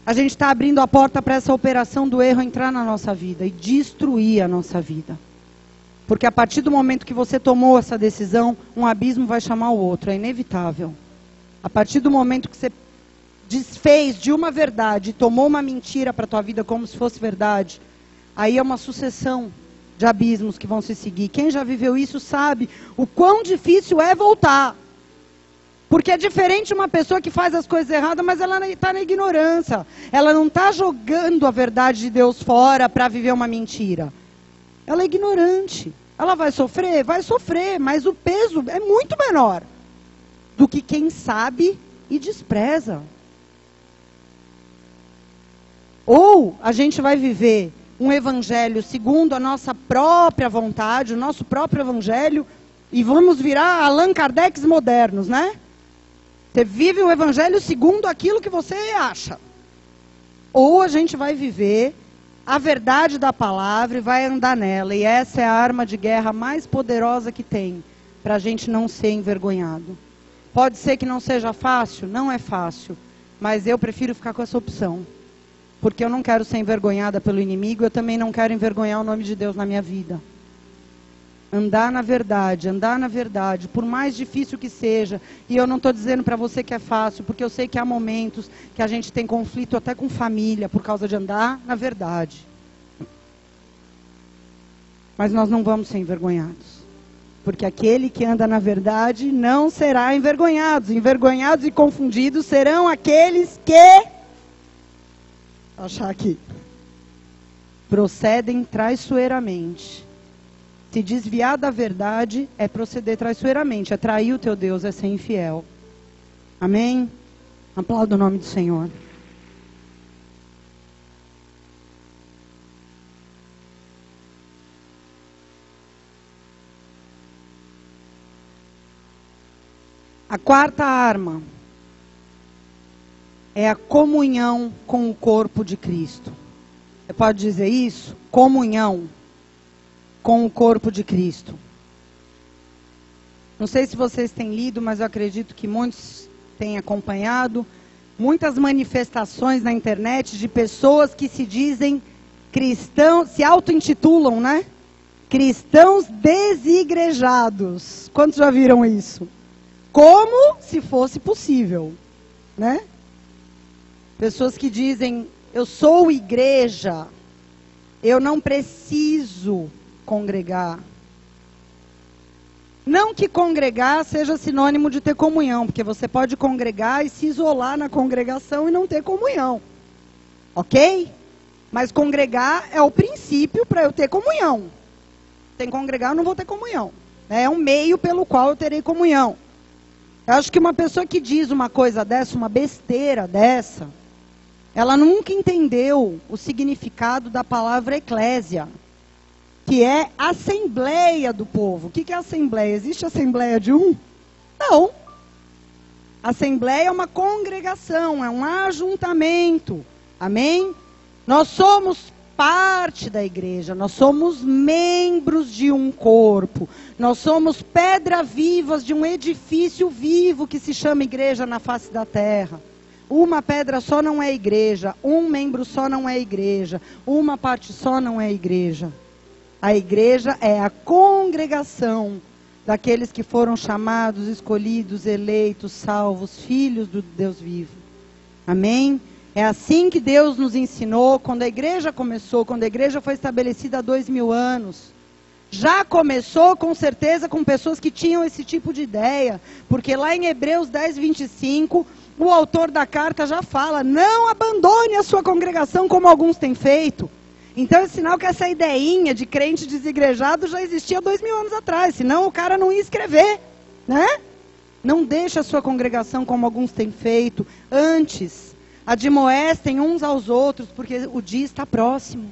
a gente está abrindo a porta para essa operação do erro entrar na nossa vida e destruir a nossa vida. Porque a partir do momento que você tomou essa decisão, um abismo vai chamar o outro, é inevitável. A partir do momento que você desfez de uma verdade, tomou uma mentira para a tua vida como se fosse verdade, aí é uma sucessão de abismos que vão se seguir. Quem já viveu isso sabe o quão difícil é voltar. Porque é diferente uma pessoa que faz as coisas erradas, mas ela está na ignorância. Ela não está jogando a verdade de Deus fora para viver uma mentira. Ela é ignorante. Ela vai sofrer? Vai sofrer, mas o peso é muito menor do que quem sabe e despreza. Ou a gente vai viver um evangelho segundo a nossa própria vontade, o nosso próprio evangelho, e vamos virar Allan Kardec modernos, né? Você vive o evangelho segundo aquilo que você acha. Ou a gente vai viver a verdade da palavra e vai andar nela. E essa é a arma de guerra mais poderosa que tem, para a gente não ser envergonhado. Pode ser que não seja fácil? Não é fácil. Mas eu prefiro ficar com essa opção. Porque eu não quero ser envergonhada pelo inimigo, eu também não quero envergonhar o nome de Deus na minha vida. Andar na verdade, por mais difícil que seja. E eu não estou dizendo para você que é fácil, porque eu sei que há momentos que a gente tem conflito até com família, por causa de andar na verdade. Mas nós não vamos ser envergonhados. Porque aquele que anda na verdade não será envergonhado. Envergonhados e confundidos serão aqueles que... Vou achar aqui. Procedem traiçoeiramente. Se desviar da verdade é proceder traiçoeiramente, é trair o teu Deus, é ser infiel. Amém? Aplauda o nome do Senhor. A quarta arma é a comunhão com o corpo de Cristo. Você pode dizer isso? Comunhão com o corpo de Cristo. Não sei se vocês têm lido, mas eu acredito que muitos têm acompanhado muitas manifestações na internet de pessoas que se dizem cristãos, se auto-intitulam, né? Cristãos desigrejados. Quantos já viram isso? Como se fosse possível, né? Pessoas que dizem, eu sou igreja, eu não preciso congregar. Não que congregar seja sinônimo de ter comunhão, porque você pode congregar e se isolar na congregação e não ter comunhão. Ok? Mas congregar é o princípio para eu ter comunhão. Sem congregar eu não vou ter comunhão. É um meio pelo qual eu terei comunhão. Eu acho que uma pessoa que diz uma coisa dessa, uma besteira dessa, ela nunca entendeu o significado da palavra eclésia, que é assembleia do povo. O que é assembleia? Existe assembleia de um? Não. Assembleia é uma congregação, é um ajuntamento. Amém? Nós somos parte da igreja, nós somos membros de um corpo. Nós somos pedras vivas de um edifício vivo que se chama igreja na face da terra. Uma pedra só não é igreja, um membro só não é igreja, uma parte só não é igreja. A igreja é a congregação daqueles que foram chamados, escolhidos, eleitos, salvos, filhos do Deus vivo. Amém? É assim que Deus nos ensinou quando a igreja começou, quando a igreja foi estabelecida há 2000 anos. Já começou, com certeza, com pessoas que tinham esse tipo de ideia. Porque lá em Hebreus 10, 25, o autor da carta já fala: não abandone a sua congregação como alguns têm feito. Então é sinal que essa ideinha de crente desigrejado já existia 2000 anos atrás. Senão o cara não ia escrever, né? Não deixe a sua congregação como alguns têm feito. Antes, admoestem uns aos outros, porque o dia está próximo.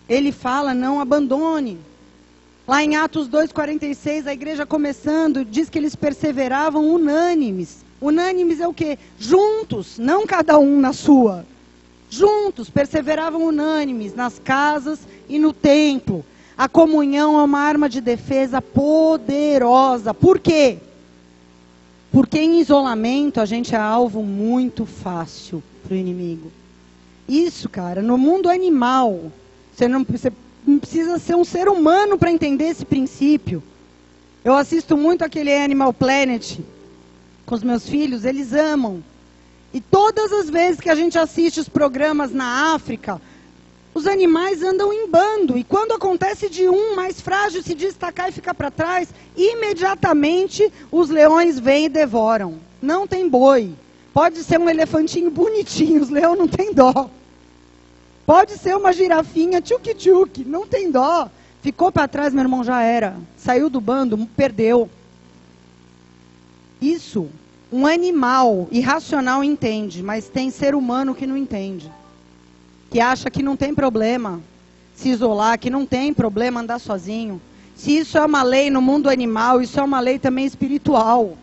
Ele fala: não abandone. Lá em Atos 2,46, a igreja começando, diz que eles perseveravam unânimes. Unânimes é o quê? Juntos, não cada um na sua. Juntos, perseveravam unânimes nas casas e no templo. A comunhão é uma arma de defesa poderosa. Por quê? Porque em isolamento a gente é alvo muito fácil para o inimigo. Isso, cara, no mundo animal, você não precisa ser um ser humano para entender esse princípio. Eu assisto muito aquele Animal Planet com os meus filhos, eles amam. E todas as vezes que a gente assiste os programas na África, os animais andam em bando. E quando acontece de um mais frágil se destacar e ficar para trás, imediatamente os leões vêm e devoram. Não tem boi. Pode ser um elefantinho bonitinho, os leões não tem dó. Pode ser uma girafinha tchuc-tchuc, não tem dó. Ficou para trás, meu irmão, já era. Saiu do bando, perdeu. Isso, um animal irracional entende, mas tem ser humano que não entende. Que acha que não tem problema se isolar, que não tem problema andar sozinho. Se isso é uma lei no mundo animal, isso é uma lei também espiritual.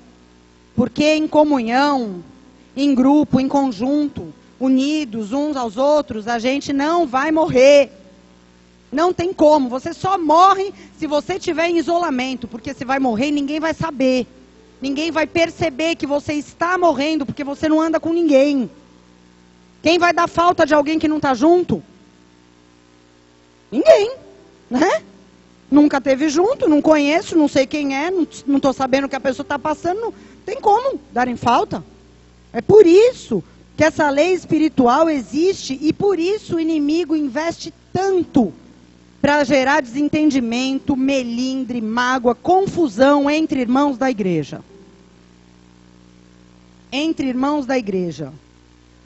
Porque em comunhão, em grupo, em conjunto, unidos uns aos outros, a gente não vai morrer. Não tem como. Você só morre se você estiver em isolamento, porque você vai morrer e ninguém vai saber. Ninguém vai perceber que você está morrendo, porque você não anda com ninguém. Quem vai dar falta de alguém que não está junto? Ninguém, né? Nunca teve junto, não conheço, não sei quem é, não estou sabendo o que a pessoa está passando, não tem como darem falta. É por isso que essa lei espiritual existe e por isso o inimigo investe tanto para gerar desentendimento, melindre, mágoa, confusão entre irmãos da igreja. Entre irmãos da igreja.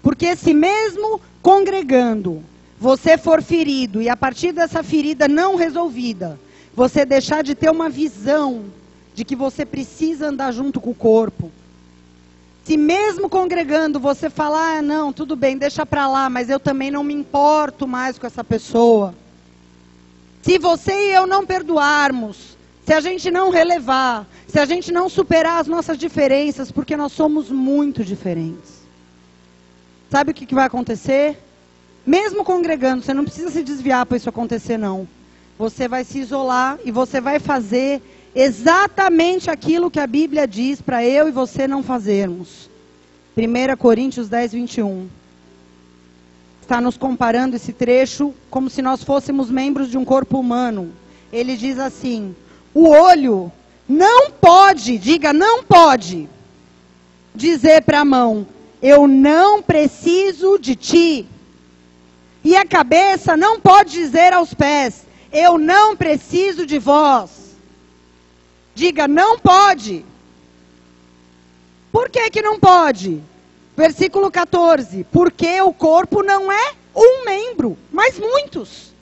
Porque se mesmo congregando, você for ferido e a partir dessa ferida não resolvida, você deixar de ter uma visão de que você precisa andar junto com o corpo. Se mesmo congregando você falar: ah, não, tudo bem, deixa pra lá, mas eu também não me importo mais com essa pessoa. Se você e eu não perdoarmos, se a gente não relevar, se a gente não superar as nossas diferenças, porque nós somos muito diferentes. Sabe o que vai acontecer? Mesmo congregando, você não precisa se desviar para isso acontecer, não. Você vai se isolar e você vai fazer exatamente aquilo que a Bíblia diz para eu e você não fazermos. 1 Coríntios 10, 21. Está nos comparando esse trecho como se nós fôssemos membros de um corpo humano. Ele diz assim: o olho não pode, diga não pode, dizer para a mão: eu não preciso de ti. E a cabeça não pode dizer aos pés: eu não preciso de vós. Diga, não pode. Por que não pode? Versículo 14. Porque o corpo não é um membro, mas muitos.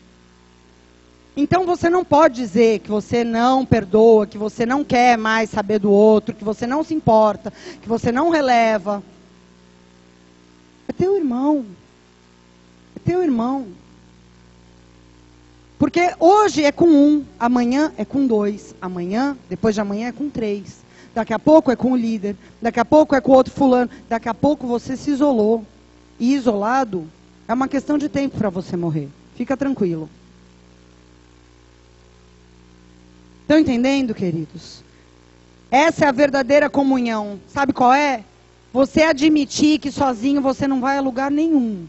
Então você não pode dizer que você não perdoa, que você não quer mais saber do outro, que você não se importa, que você não releva. É teu irmão. É teu irmão. Porque hoje é com um, amanhã é com dois, amanhã, depois de amanhã é com três. Daqui a pouco é com o líder, daqui a pouco é com o outro fulano, daqui a pouco você se isolou. E isolado é uma questão de tempo para você morrer. Fica tranquilo. Estão entendendo, queridos? Essa é a verdadeira comunhão. Sabe qual é? Você admitir que sozinho você não vai a lugar nenhum.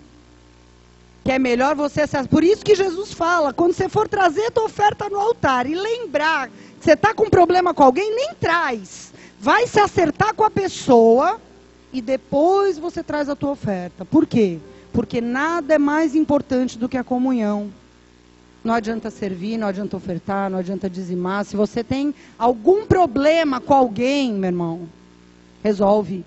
Que é melhor você acessar. Por isso que Jesus fala, quando você for trazer a tua oferta no altar e lembrar que você está com problema com alguém, nem traz. Vai se acertar com a pessoa e depois você traz a tua oferta. Por quê? Porque nada é mais importante do que a comunhão. Não adianta servir, não adianta ofertar, não adianta dizimar. Se você tem algum problema com alguém, meu irmão, resolve.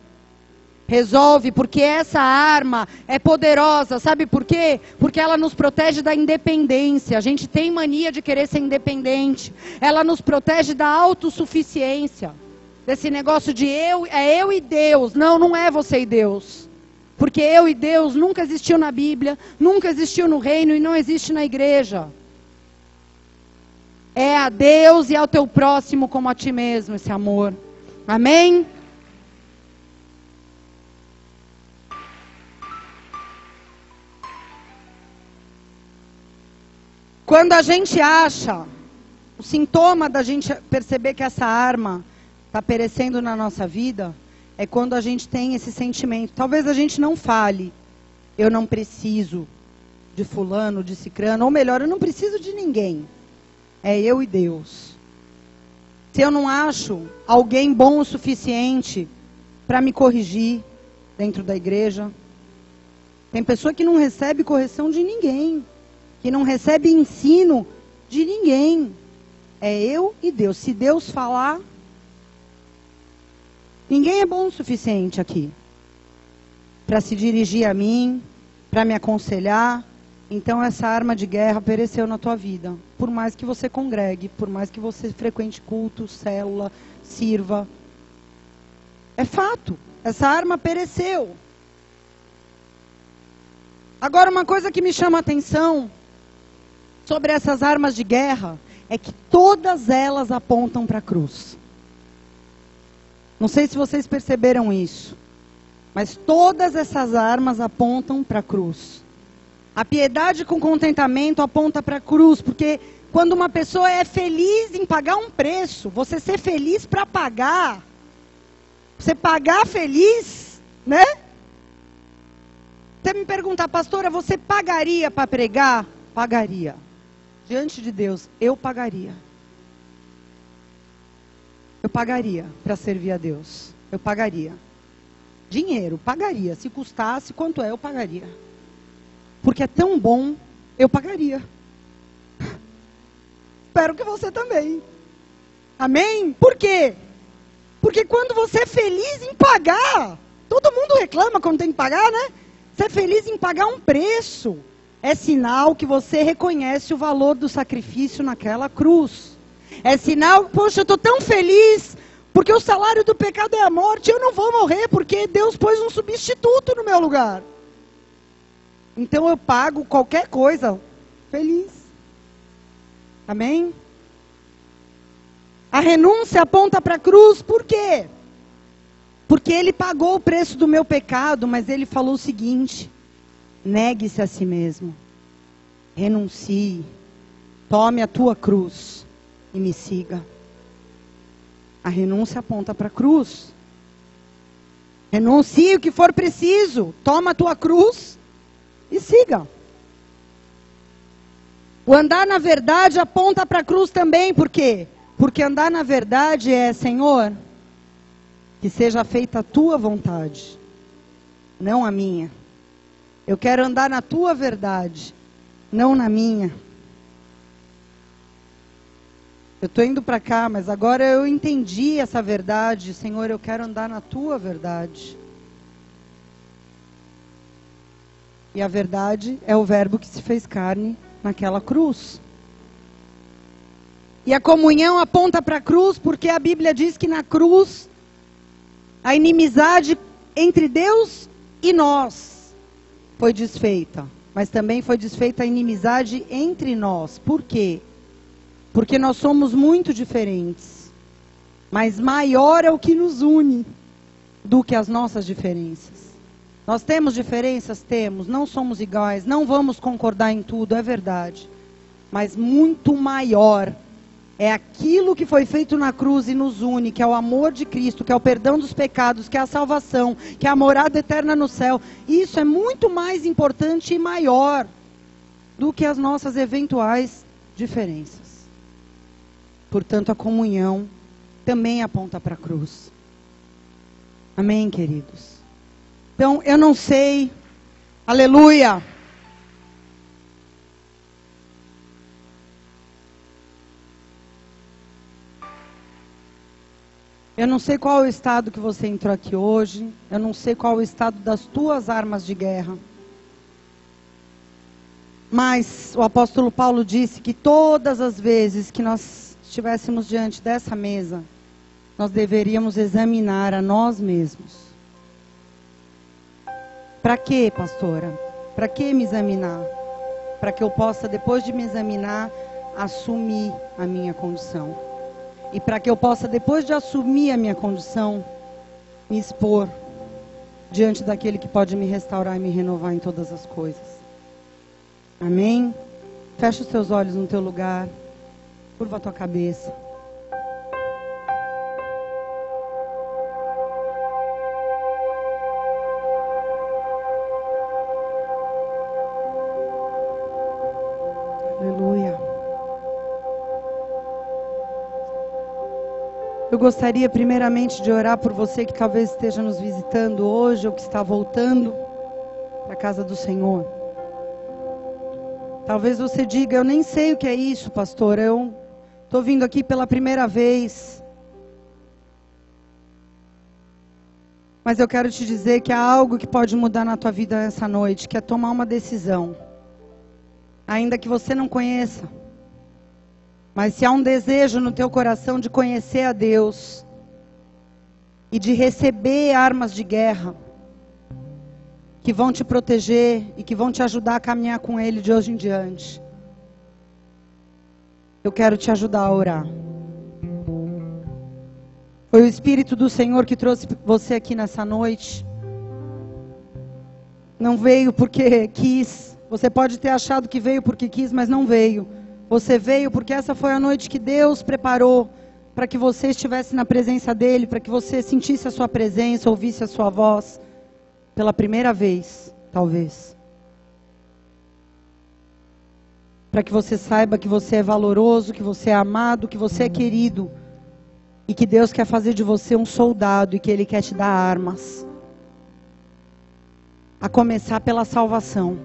Resolve, porque essa arma é poderosa. Sabe por quê? Porque ela nos protege da independência. A gente tem mania de querer ser independente. Ela nos protege da autossuficiência. Desse negócio de é eu e Deus. Não, não é você e Deus. Porque eu e Deus nunca existiu na Bíblia, nunca existiu no reino e não existe na igreja. É a Deus e ao teu próximo como a ti mesmo esse amor. Amém? Quando a gente acha, o sintoma da gente perceber que essa arma está perecendo na nossa vida, é quando a gente tem esse sentimento. Talvez a gente não fale, eu não preciso de fulano, de cicrano, ou melhor, eu não preciso de ninguém. É eu e Deus. Se eu não acho alguém bom o suficiente para me corrigir dentro da igreja, tem pessoa que não recebe correção de ninguém, que não recebe ensino de ninguém. É eu e Deus. Se Deus falar, ninguém é bom o suficiente aqui para se dirigir a mim, para me aconselhar. Então essa arma de guerra pereceu na tua vida. Por mais que você congregue, por mais que você frequente culto, célula, sirva. É fato, essa arma pereceu. Agora uma coisa que me chama a atenção sobre essas armas de guerra é que todas elas apontam para a cruz. Não sei se vocês perceberam isso, mas todas essas armas apontam para a cruz. A piedade com contentamento aponta para a cruz, porque quando uma pessoa é feliz em pagar um preço, você ser feliz para pagar, você pagar feliz, né? Você me perguntar, pastora, você pagaria para pregar? Pagaria. Diante de Deus, eu pagaria. Eu pagaria para servir a Deus. Eu pagaria. Dinheiro, pagaria. Se custasse, quanto é, eu pagaria. Porque é tão bom, eu pagaria. Espero que você também. Amém? Por quê? Porque quando você é feliz em pagar, todo mundo reclama quando tem que pagar, né? Você é feliz em pagar um preço. É sinal que você reconhece o valor do sacrifício naquela cruz. É sinal, poxa, eu estou tão feliz, porque o salário do pecado é a morte, eu não vou morrer, porque Deus pôs um substituto no meu lugar. Então eu pago qualquer coisa, feliz. Amém? A renúncia aponta para a cruz, por quê? Porque ele pagou o preço do meu pecado, mas ele falou o seguinte: negue-se a si mesmo, renuncie, tome a tua cruz e me siga. A renúncia aponta para a cruz. Renuncie o que for preciso, toma a tua cruz e siga. O andar na verdade aponta para a cruz também, por quê? Porque andar na verdade é, Senhor, que seja feita a tua vontade, não a minha. Eu quero andar na tua verdade, não na minha. Eu estou indo para cá, mas agora eu entendi essa verdade. Senhor, eu quero andar na tua verdade. E a verdade é o verbo que se fez carne naquela cruz. E a comunhão aponta para a cruz, porque a Bíblia diz que na cruz a inimizade entre Deus e nós foi desfeita. Mas também foi desfeita a inimizade entre nós. Por quê? Porque nós somos muito diferentes. Mas maior é o que nos une do que as nossas diferenças. Nós temos diferenças? Temos. Não somos iguais. Não vamos concordar em tudo, é verdade. Mas muito maior é aquilo que foi feito na cruz e nos une, que é o amor de Cristo, que é o perdão dos pecados, que é a salvação, que é a morada eterna no céu. Isso é muito mais importante e maior do que as nossas eventuais diferenças. Portanto, a comunhão também aponta para a cruz. Amém, queridos? Então, eu não sei, aleluia. Eu não sei qual é o estado que você entrou aqui hoje. Eu não sei qual é o estado das tuas armas de guerra. Mas o apóstolo Paulo disse que todas as vezes que nós estivéssemos diante dessa mesa, nós deveríamos examinar a nós mesmos. Para quê, pastora? Para que me examinar? Para que eu possa, depois de me examinar, assumir a minha condição. E para que eu possa, depois de assumir a minha condição, me expor diante daquele que pode me restaurar e me renovar em todas as coisas. Amém? Fecha os teus olhos no teu lugar. Curva a tua cabeça. Aleluia. Eu gostaria primeiramente de orar por você que talvez esteja nos visitando hoje ou que está voltando para a casa do Senhor. Talvez você diga, eu nem sei o que é isso, pastor, eu estou vindo aqui pela primeira vez. Mas eu quero te dizer que há algo que pode mudar na tua vida essa noite, que é tomar uma decisão. Ainda que você não conheça. Mas se há um desejo no teu coração de conhecer a Deus e de receber armas de guerra que vão te proteger e que vão te ajudar a caminhar com Ele de hoje em diante, eu quero te ajudar a orar. Foi o Espírito do Senhor que trouxe você aqui nessa noite. Não veio porque quis. Você pode ter achado que veio porque quis, mas não veio. Você veio porque essa foi a noite que Deus preparou para que você estivesse na presença dEle, para que você sentisse a sua presença, ouvisse a sua voz, pela primeira vez, talvez. Para que você saiba que você é valoroso, que você é amado, que você é querido, e que Deus quer fazer de você um soldado, e que Ele quer te dar armas. A começar pela salvação.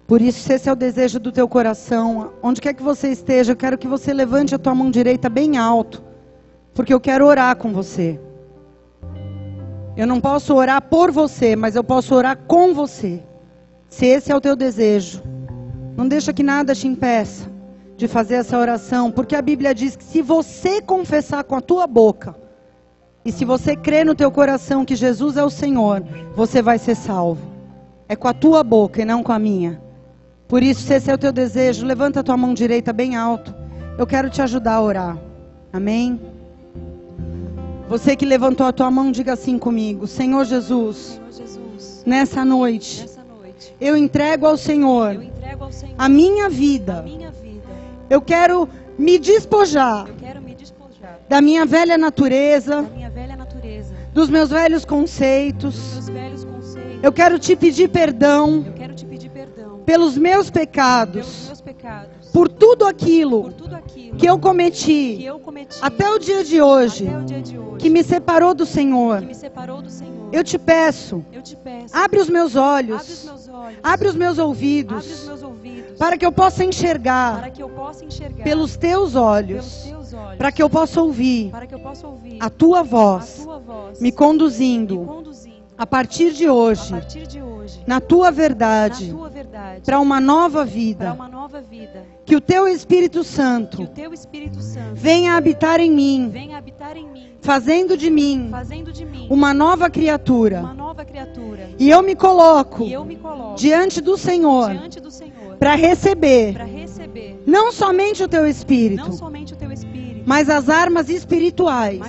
Por isso, se esse é o desejo do teu coração, onde quer que você esteja, eu quero que você levante a tua mão direita bem alto, porque eu quero orar com você. Eu não posso orar por você, mas eu posso orar com você. Se esse é o teu desejo, não deixa que nada te impeça de fazer essa oração, porque a Bíblia diz que se você confessar com a tua boca, e se você crer no teu coração que Jesus é o Senhor, você vai ser salvo. É com a tua boca e não com a minha. Por isso, se esse é o teu desejo, levanta a tua mão direita bem alto. Eu quero te ajudar a orar. Amém? Você que levantou a tua mão, diga assim comigo. Senhor Jesus, nessa noite, eu entrego ao Senhor, a minha vida. Eu quero me despojar, da minha velha natureza, dos meus velhos conceitos. Eu quero te pedir perdão pelos meus pecados, por tudo aquilo que eu cometi até o dia de hoje, que me separou do Senhor. Eu te peço, abre os meus olhos, abre os meus ouvidos, para que eu possa enxergar pelos teus olhos, para que eu possa ouvir a tua voz me conduzindo a partir de hoje, na tua verdade, para uma nova vida. Que o teu Espírito Santo venha habitar em mim, fazendo de mim uma nova criatura. E eu me coloco diante do Senhor para receber não somente o teu Espírito, mas as armas espirituais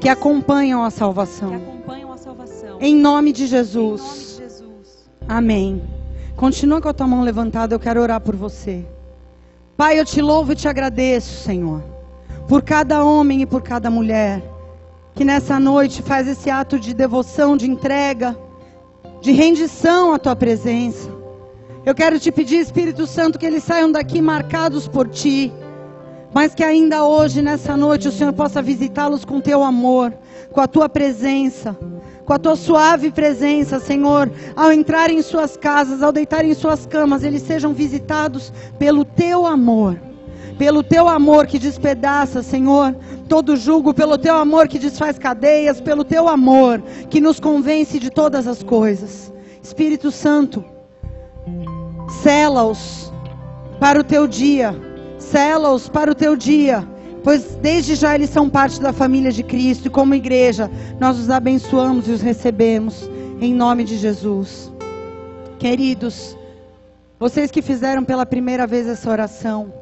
que acompanham a salvação. Em nome de Jesus. Amém. Continua com a tua mão levantada, eu quero orar por você. Pai, eu te louvo e te agradeço, Senhor, por cada homem e por cada mulher que nessa noite faz esse ato de devoção, de entrega, de rendição à tua presença. Eu quero te pedir, Espírito Santo, que eles saiam daqui marcados por ti, mas que ainda hoje, nessa noite, o Senhor possa visitá-los com teu amor, com a tua presença, com a tua suave presença, Senhor. Ao entrar em suas casas, ao deitar em suas camas, eles sejam visitados pelo teu amor. pelo teu amor que despedaça, Senhor, todo jugo, pelo teu amor que desfaz cadeias, pelo teu amor que nos convence de todas as coisas. Espírito Santo, sela-os para o teu dia, sela-os para o teu dia, pois desde já eles são parte da família de Cristo, e como igreja nós os abençoamos e os recebemos, em nome de Jesus. Queridos, vocês que fizeram pela primeira vez essa oração,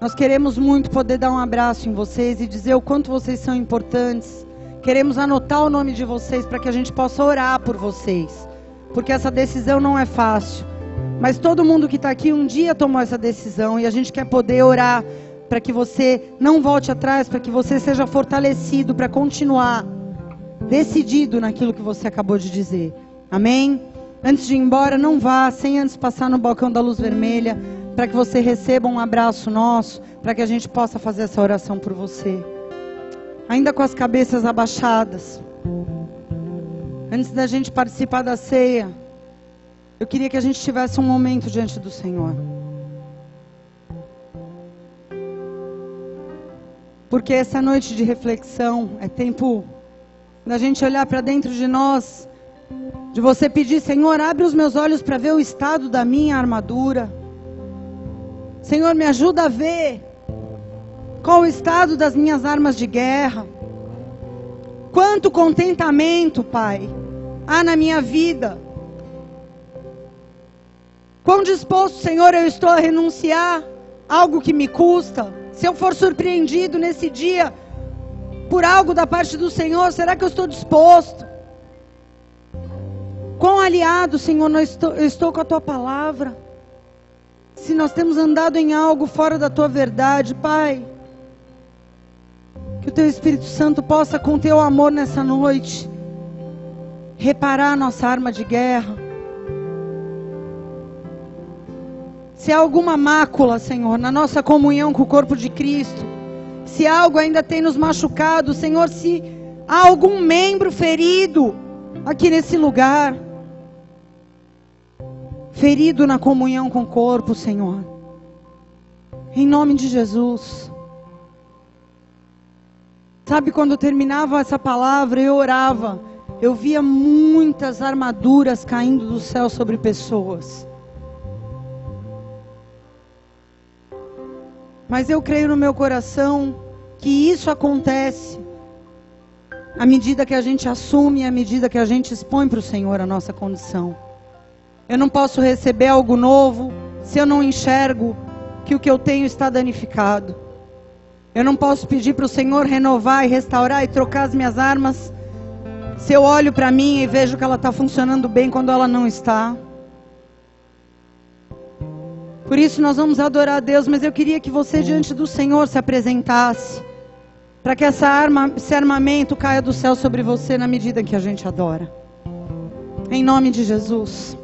nós queremos muito poder dar um abraço em vocês e dizer o quanto vocês são importantes. Queremos anotar o nome de vocês para que a gente possa orar por vocês, porque essa decisão não é fácil, mas todo mundo que está aqui um dia tomou essa decisão, e a gente quer poder orar para que você não volte atrás, para que você seja fortalecido para continuar decidido naquilo que você acabou de dizer. Amém? Antes de ir embora, não vá sem antes passar no balcão da luz vermelha, para que você receba um abraço nosso, para que a gente possa fazer essa oração por você. Ainda com as cabeças abaixadas, antes da gente participar da ceia, eu queria que a gente tivesse um momento diante do Senhor. Porque essa noite de reflexão é tempo da gente olhar para dentro de nós, de você pedir: Senhor, abre os meus olhos para ver o estado da minha armadura. Senhor, me ajuda a ver qual o estado das minhas armas de guerra. Quanto contentamento, Pai, há na minha vida. Quão disposto, Senhor, eu estou a renunciar algo que me custa. Se eu for surpreendido nesse dia por algo da parte do Senhor, será que eu estou disposto? Quão aliado, Senhor, eu estou com a Tua palavra. Se nós temos andado em algo fora da Tua verdade, Pai, que o Teu Espírito Santo possa, com Teu amor nessa noite, reparar a nossa arma de guerra. Se há alguma mácula, Senhor, na nossa comunhão com o corpo de Cristo, se algo ainda tem nos machucado, Senhor, se há algum membro ferido aqui nesse lugar, ferido na comunhão com o corpo, Senhor, em nome de Jesus. Sabe, quando eu terminava essa palavra, eu orava, eu via muitas armaduras caindo do céu sobre pessoas. Mas eu creio no meu coração que isso acontece à medida que a gente assume, à medida que a gente expõe para o Senhor a nossa condição. Eu não posso receber algo novo se eu não enxergo que o que eu tenho está danificado. Eu não posso pedir para o Senhor renovar e restaurar e trocar as minhas armas se eu olho para mim e vejo que ela está funcionando bem quando ela não está. Por isso nós vamos adorar a Deus, mas eu queria que você diante do Senhor se apresentasse, para que esse armamento caia do céu sobre você na medida que a gente adora. Em nome de Jesus.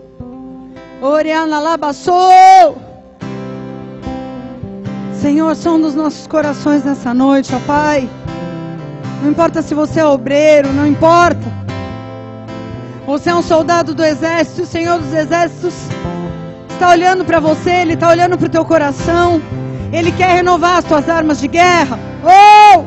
Oriana Labassou. Senhor, som dos nossos corações nessa noite, ó Pai. Não importa se você é obreiro, não importa. Você é um soldado do exército, o Senhor dos exércitos está olhando para você, Ele está olhando para o teu coração. Ele quer renovar as tuas armas de guerra. Oh!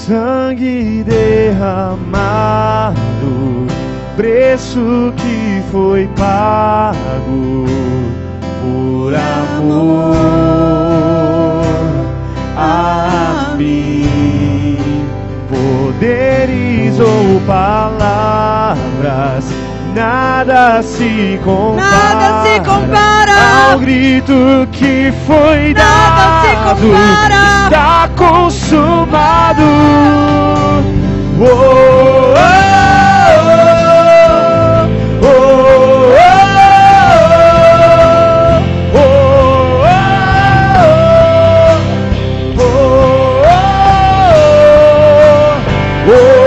Sangue derramado, preço que foi pago por amor a mim. Poderes ou palavras nada se compara, Nada se compara ao grito que foi Nada se dado, compara. está consumado. Oh, oh, oh, oh, oh, oh, oh, oh, oh, oh.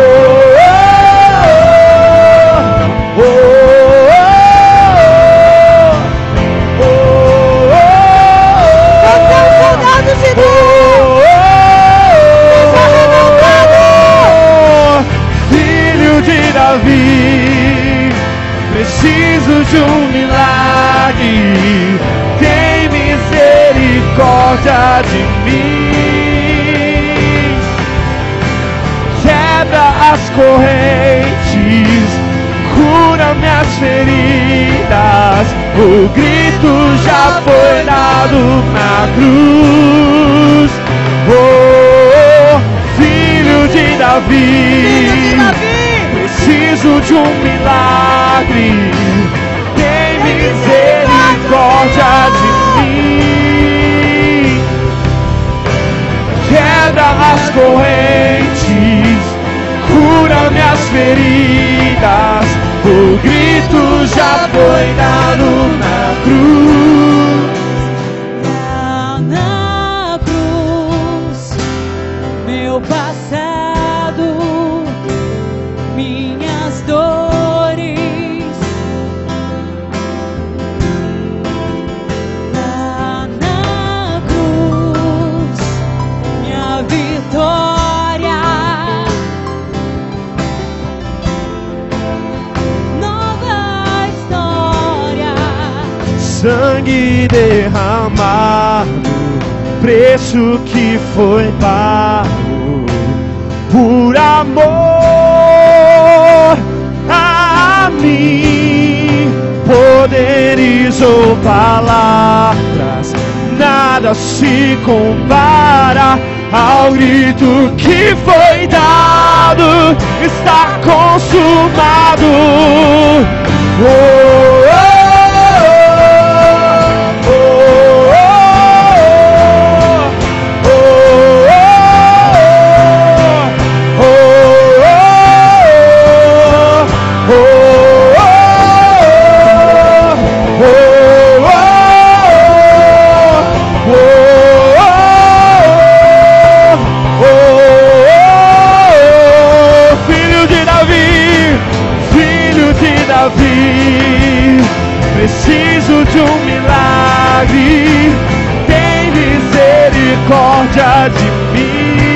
Preciso de um milagre, tem misericórdia de mim. Quebra as correntes, cura minhas feridas, o grito já foi dado na cruz. Oh, filho de Davi, preciso de um milagre, tem misericórdia de mim. Quebra as correntes, cura minhas feridas, o grito já foi dado na cruz. Na cruz, meu passado, minhas dores, lá na cruz, minha vitória, nova história. Sangue derramado, preço que foi pago por amor a mim. Poderes ou palavras, nada se compara ao grito que foi dado, está consumado. Oh, oh, oh, oh, oh, oh, oh, oh, preciso de um milagre, tem misericórdia de mim.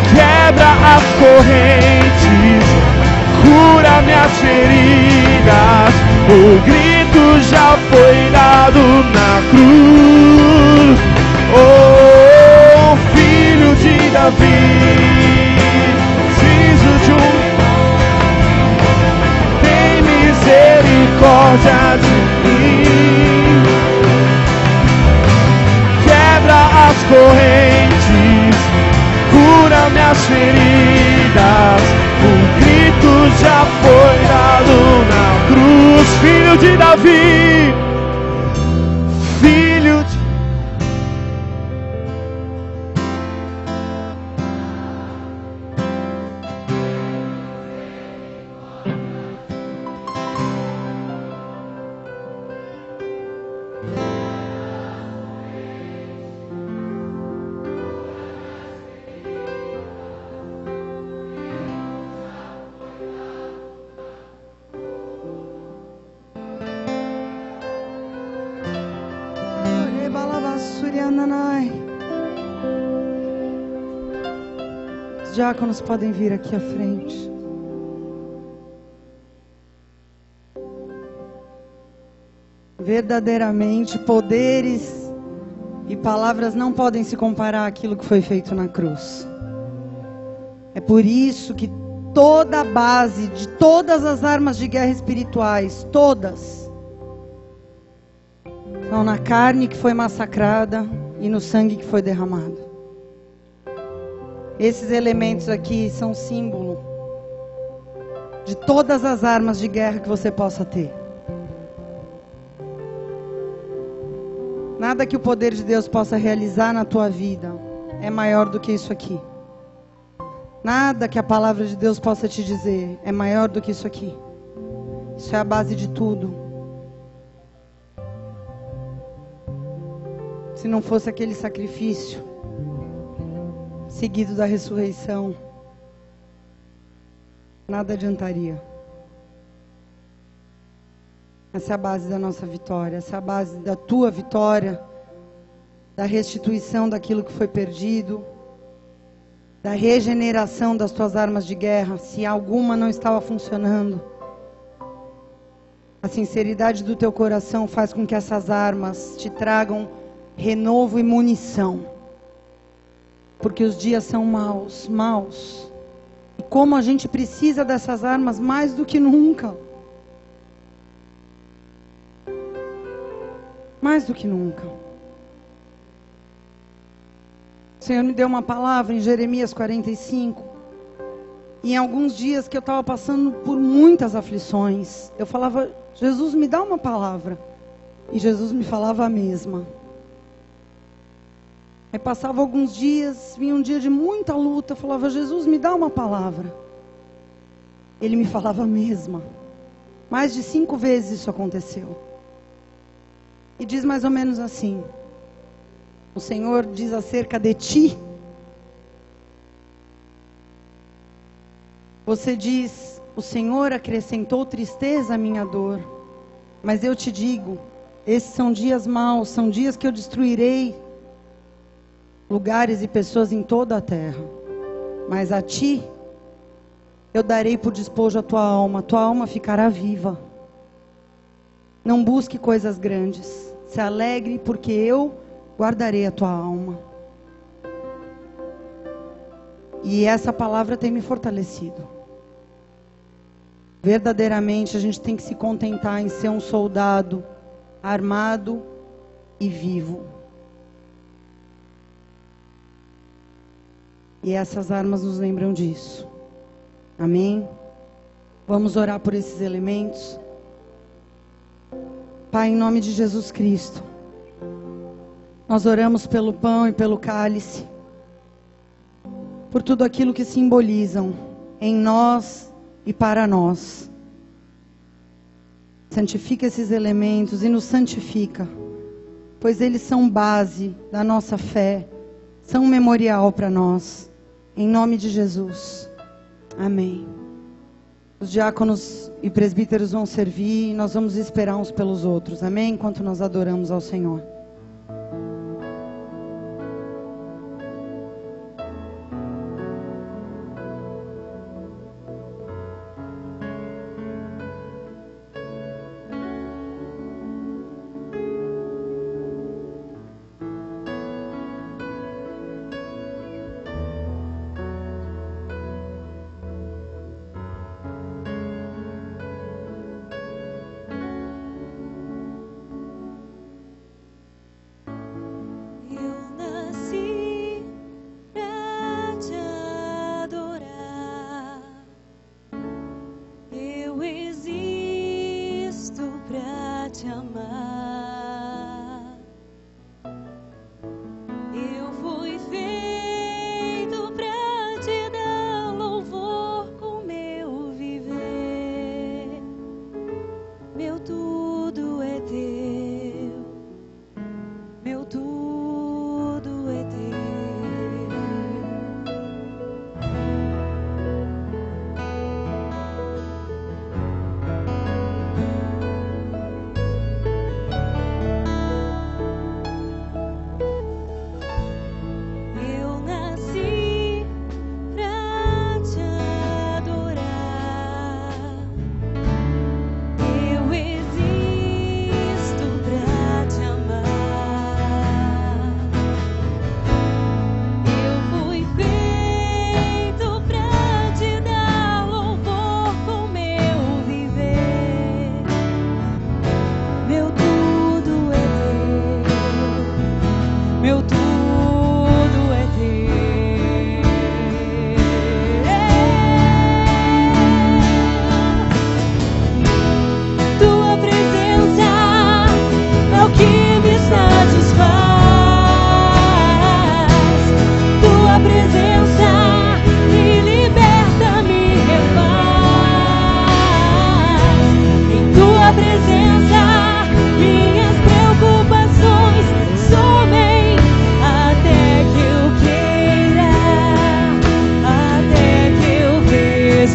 Quebra as correntes, cura minhas feridas, o grito já foi dado na cruz. Oh, filho de Davi, preciso de um misericórdia de mim. Quebra as correntes, cura minhas feridas, o grito já foi dado na cruz. Filho de Davi, filho de... Os diáconos podem vir aqui à frente. Verdadeiramente, poderes e palavras não podem se comparar àquilo que foi feito na cruz. É por isso que toda a base de todas as armas de guerra espirituais, todas, estão na carne que foi massacrada e no sangue que foi derramado. Esses elementos aqui são símbolo de todas as armas de guerra que você possa ter. Nada que o poder de Deus possa realizar na tua vida é maior do que isso aqui. Nada que a palavra de Deus possa te dizer é maior do que isso aqui. Isso é a base de tudo. Se não fosse aquele sacrifício seguido da ressurreição, nada adiantaria. Essa é a base da nossa vitória. Essa é a base da tua vitória, da restituição daquilo que foi perdido, da regeneração das tuas armas de guerra, se alguma não estava funcionando. A sinceridade do teu coração faz com que essas armas te tragam renovo e munição. Porque os dias são maus, maus. E como a gente precisa dessas armas mais do que nunca. Mais do que nunca. O Senhor me deu uma palavra em Jeremias 45. E em alguns dias que eu estava passando por muitas aflições, eu falava, Jesus, me dá uma palavra. E Jesus me falava a mesma. Aí passava alguns dias, vinha um dia de muita luta, eu falava, Jesus, me dá uma palavra. Ele me falava a mesma. Mais de 5 vezes isso aconteceu. E diz mais ou menos assim: o Senhor diz acerca de ti. Você diz, o Senhor acrescentou tristeza à minha dor. Mas eu te digo, esses são dias maus, são dias que eu destruirei lugares e pessoas em toda a terra. Mas a ti, eu darei por despojo a tua alma ficará viva. Não busque coisas grandes, se alegre porque eu guardarei a tua alma. E essa palavra tem me fortalecido. Verdadeiramente a gente tem que se contentar em ser um soldado armado e vivo. E essas armas nos lembram disso. Amém? Vamos orar por esses elementos. Pai, em nome de Jesus Cristo, nós oramos pelo pão e pelo cálice, por tudo aquilo que simbolizam em nós e para nós. Santifica esses elementos e nos santifica, pois eles são base da nossa fé, são um memorial para nós. Em nome de Jesus. Amém. Os diáconos e presbíteros vão servir e nós vamos esperar uns pelos outros. Amém? Enquanto nós adoramos ao Senhor.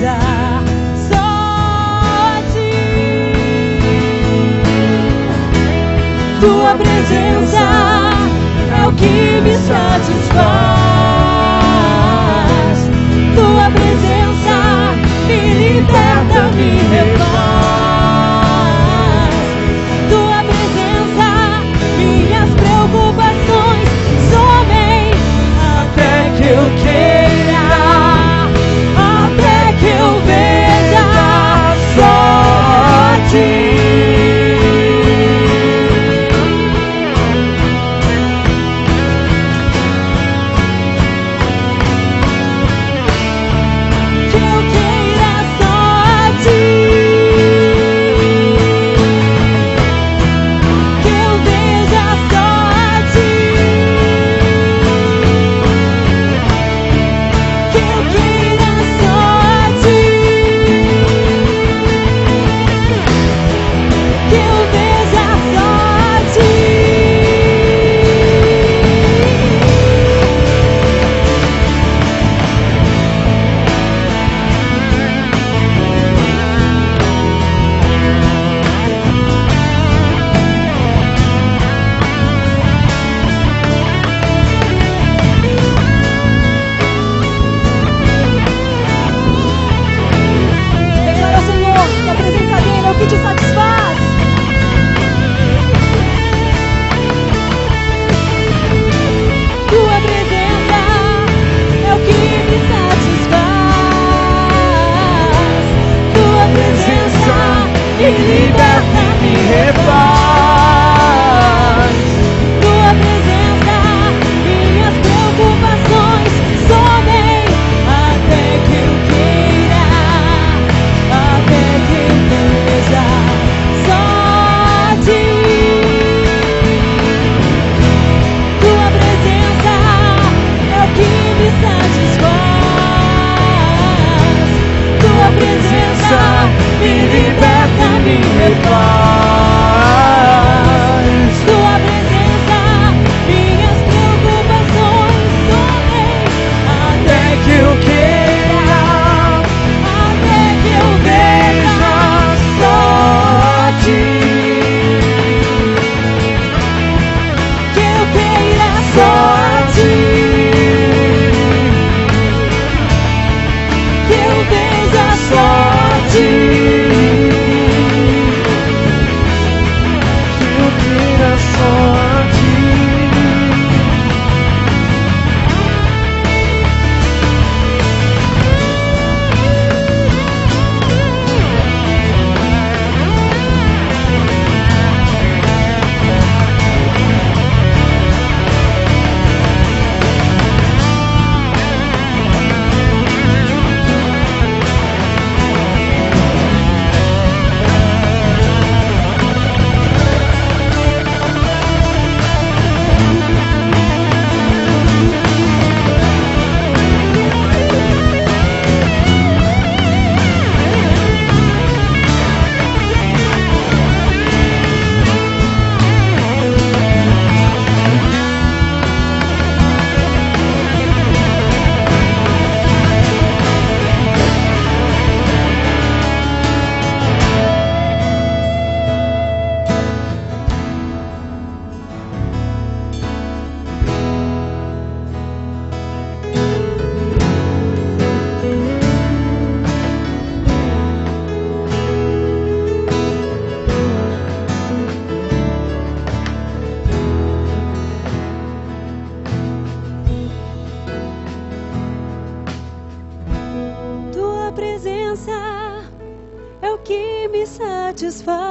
veja só a ti. Tua presença é o que me satisfaz. Tua presença me liberta, me refaz. Tua presença, minhas preocupações somem até que eu queira, até que eu veja só a ti. satisfaz.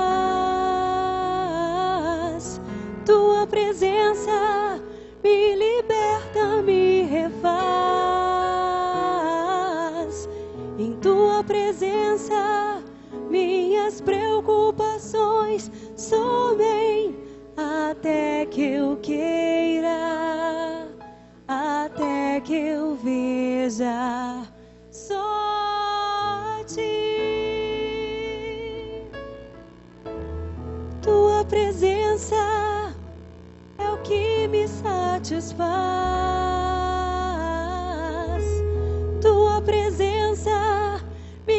Tua presença me liberta, me refaz. Em tua presença minhas preocupações somem até que eu queira, até que eu veja só a ti. Tua presença é o que me satisfaz. Tua presença me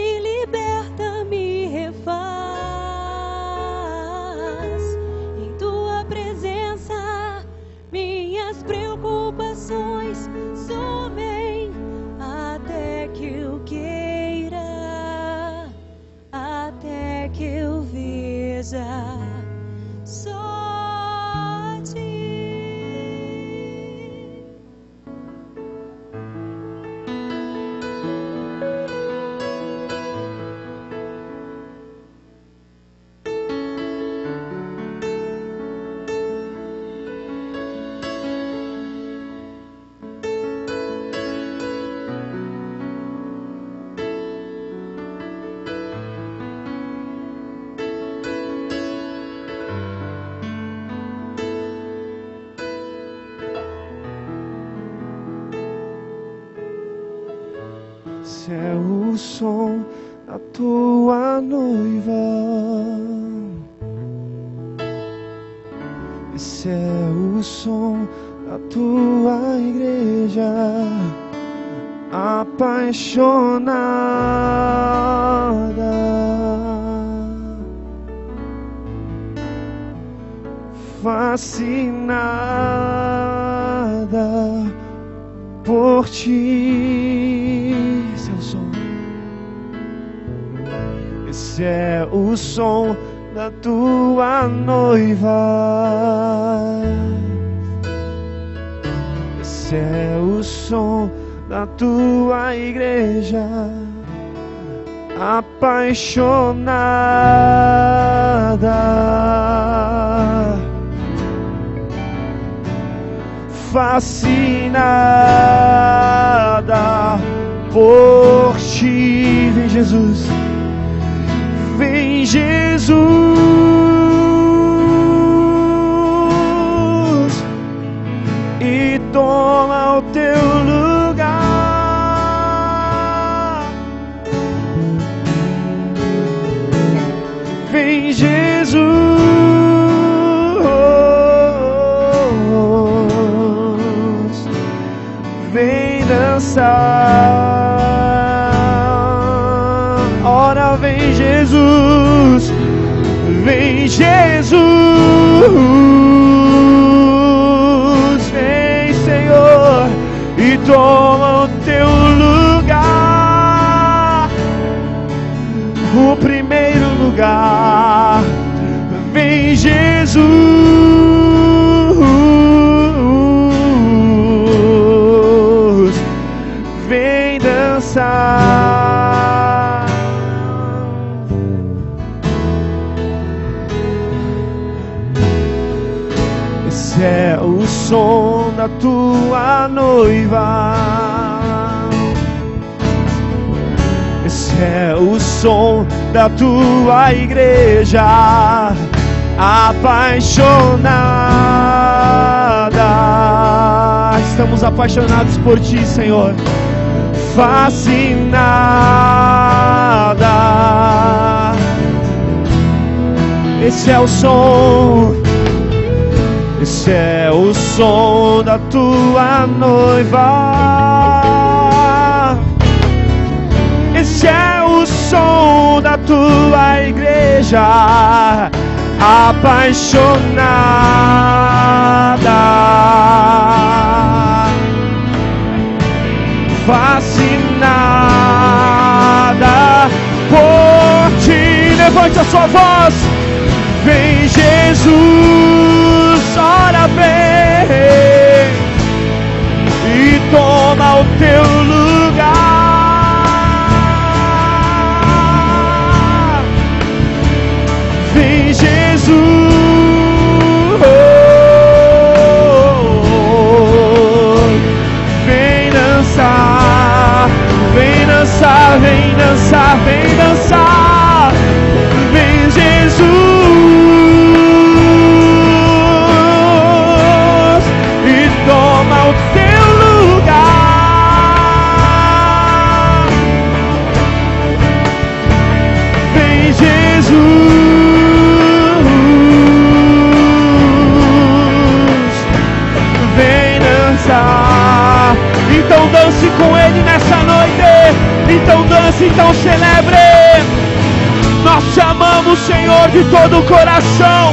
o som da tua noiva. Esse é o som da tua igreja apaixonada, fascinada por ti. Esse é o som. Esse é o som da tua noiva. Esse é o som da tua igreja apaixonada, fascinada por ti. Vem Jesus, vem Jesus, e toma o teu lugar. Vem Jesus, vem dançar. Ora, vem Jesus, vem Jesus, vem Senhor, e toma o teu lugar, o primeiro lugar. Vem Jesus, vem dançar. Esse é o som da tua noiva. Esse é o som da tua igreja apaixonada. Estamos apaixonados por ti, Senhor. Fascinada. Esse é o som. Esse é o som da tua noiva. Esse é o som da tua igreja apaixonada, fascinada por ti. Levante a sua voz. Vem Jesus, ora vem, e toma o teu lugar. Vem Jesus, vem dançar, vem dançar, vem dançar, vem dançar. Vem Jesus, e toma o teu lugar. Vem Jesus, vem dançar. Então dance com Ele nessa noite. Então dance, então celebre. Nós te amamos, Senhor, de todo o coração.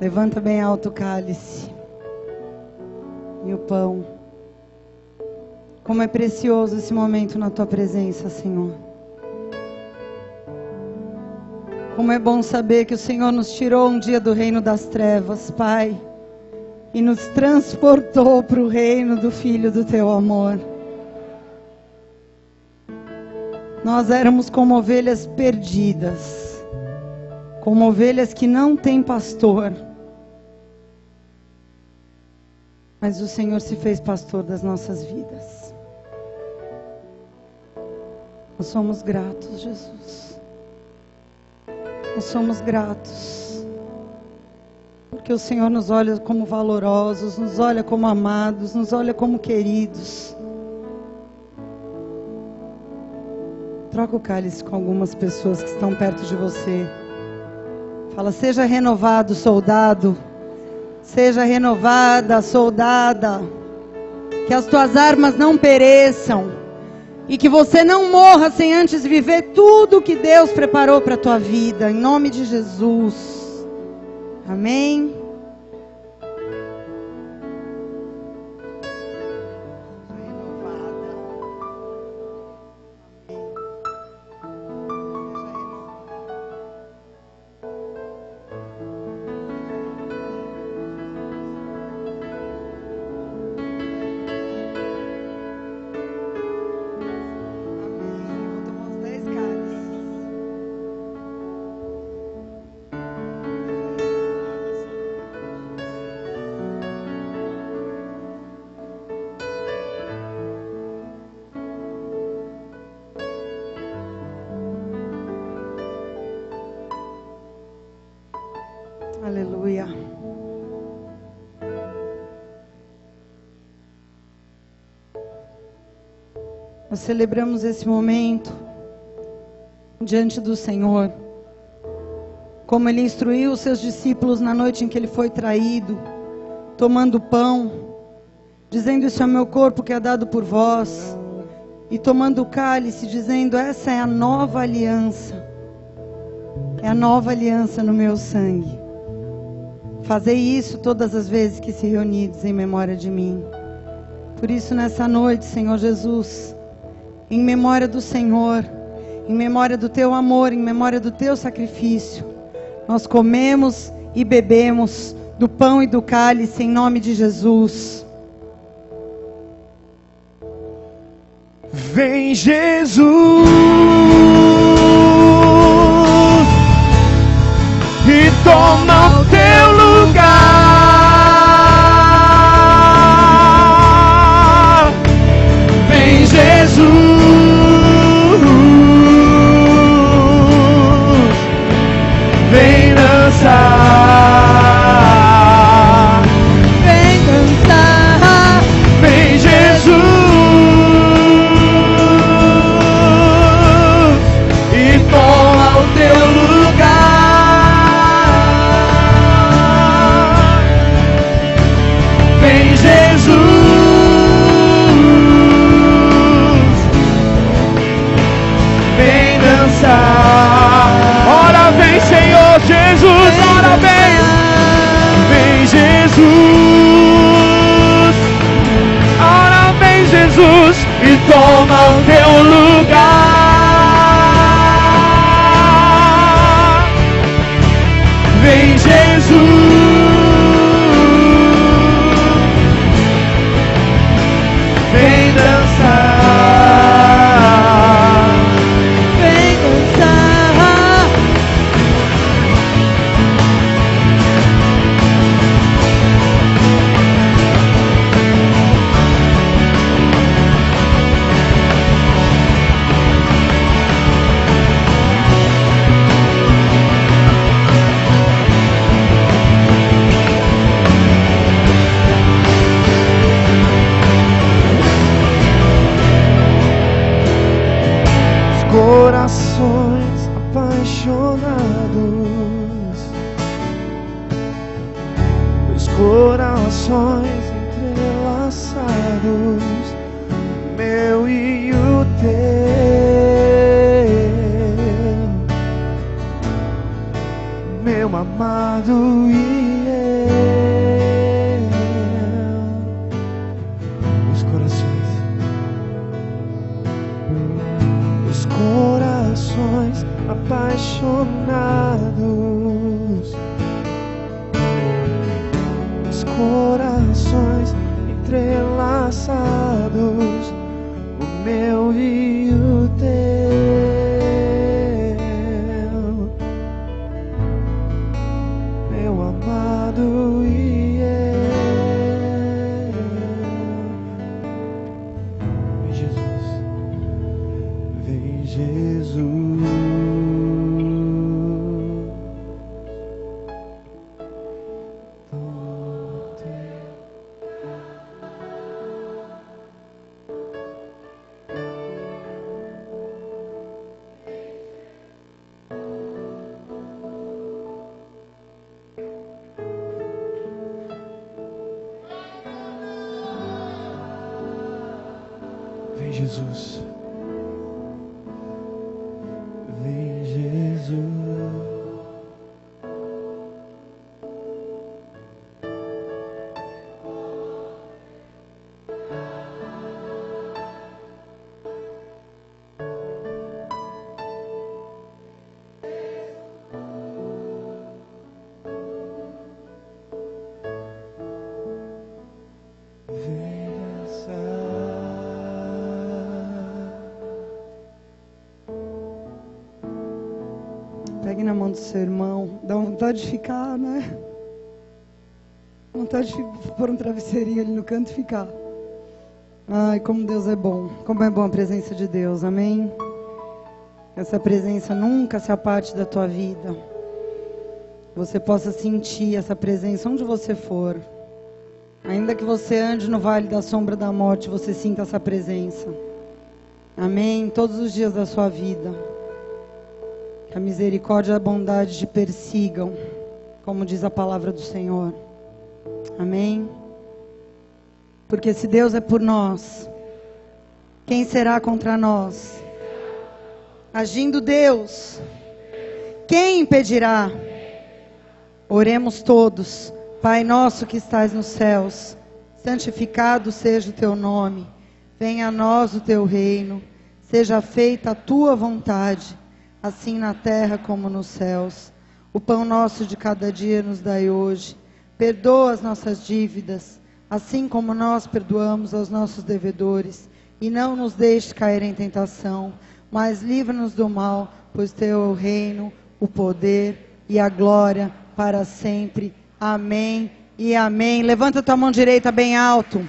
Levanta bem alto o cálice e o pão. Como é precioso esse momento na tua presença, Senhor. Como é bom saber que o Senhor nos tirou um dia do reino das trevas, Pai, e nos transportou para o reino do Filho do teu amor. Nós éramos como ovelhas perdidas, como ovelhas que não têm pastor. Mas o Senhor se fez pastor das nossas vidas. Nós somos gratos, Jesus. Nós somos gratos. Porque o Senhor nos olha como valorosos, nos olha como amados, nos olha como queridos. Troca o cálice com algumas pessoas que estão perto de você. Fala, seja renovado, soldado. Seja renovada, soldada. Que as tuas armas não pereçam. E que você não morra sem antes viver tudo que Deus preparou para a tua vida. Em nome de Jesus. Amém. Aleluia. Nós celebramos esse momento diante do Senhor, como Ele instruiu os seus discípulos na noite em que Ele foi traído, tomando pão, dizendo: isso é meu corpo que é dado por vós, e tomando o cálice, dizendo: essa é a nova aliança, é a nova aliança no meu sangue. Fazei isso todas as vezes que se reunides em memória de mim. Por isso, nessa noite, Senhor Jesus, em memória do Senhor, em memória do teu amor, em memória do teu sacrifício, nós comemos e bebemos do pão e do cálice em nome de Jesus. Vem, Jesus, e toma o teu lugar. Vem, Jesus, vem dançar. Vem dançar. Vem, Jesus, e toma o teu lugar. Vem, Jesus, vem dançar. Ora vem, Senhor Jesus, ora vem. Vem, Jesus, ora vem, Jesus, e toma o teu lugar. Vem, Jesus, vem dançar. Vem dançar. Corações apaixonados, os corações entrelaçados, meu e o teu, meu amado e eu. Os corações, os corações apaixonados, os corações passados, o meu e o teu, meu amado e eu. Vem Jesus, vem Jesus. Vem Jesus, vem Jesus. Pegue na mão do seu irmão. Dá vontade de ficar, né? Vontade de pôr um travesseirinho ali no canto e ficar. Ai, como Deus é bom. Como é bom a presença de Deus, amém? Que essa presença nunca se aparte da tua vida. Você possa sentir essa presença onde você for. Ainda que você ande no vale da sombra da morte, você sinta essa presença. Amém? Todos os dias da sua vida. Que a misericórdia e a bondade te persigam, como diz a palavra do Senhor. Amém? Porque se Deus é por nós, quem será contra nós? Agindo Deus, quem impedirá? Oremos todos. Pai nosso que estais nos céus, santificado seja o teu nome. Venha a nós o teu reino. Seja feita a tua vontade, assim na terra como nos céus. O pão nosso de cada dia nos dai hoje. Perdoa as nossas dívidas, assim como nós perdoamos aos nossos devedores. E não nos deixe cair em tentação, mas livra-nos do mal, pois teu é o reino, o poder e a glória para sempre. Amém e amém. Levanta tua mão direita bem alto.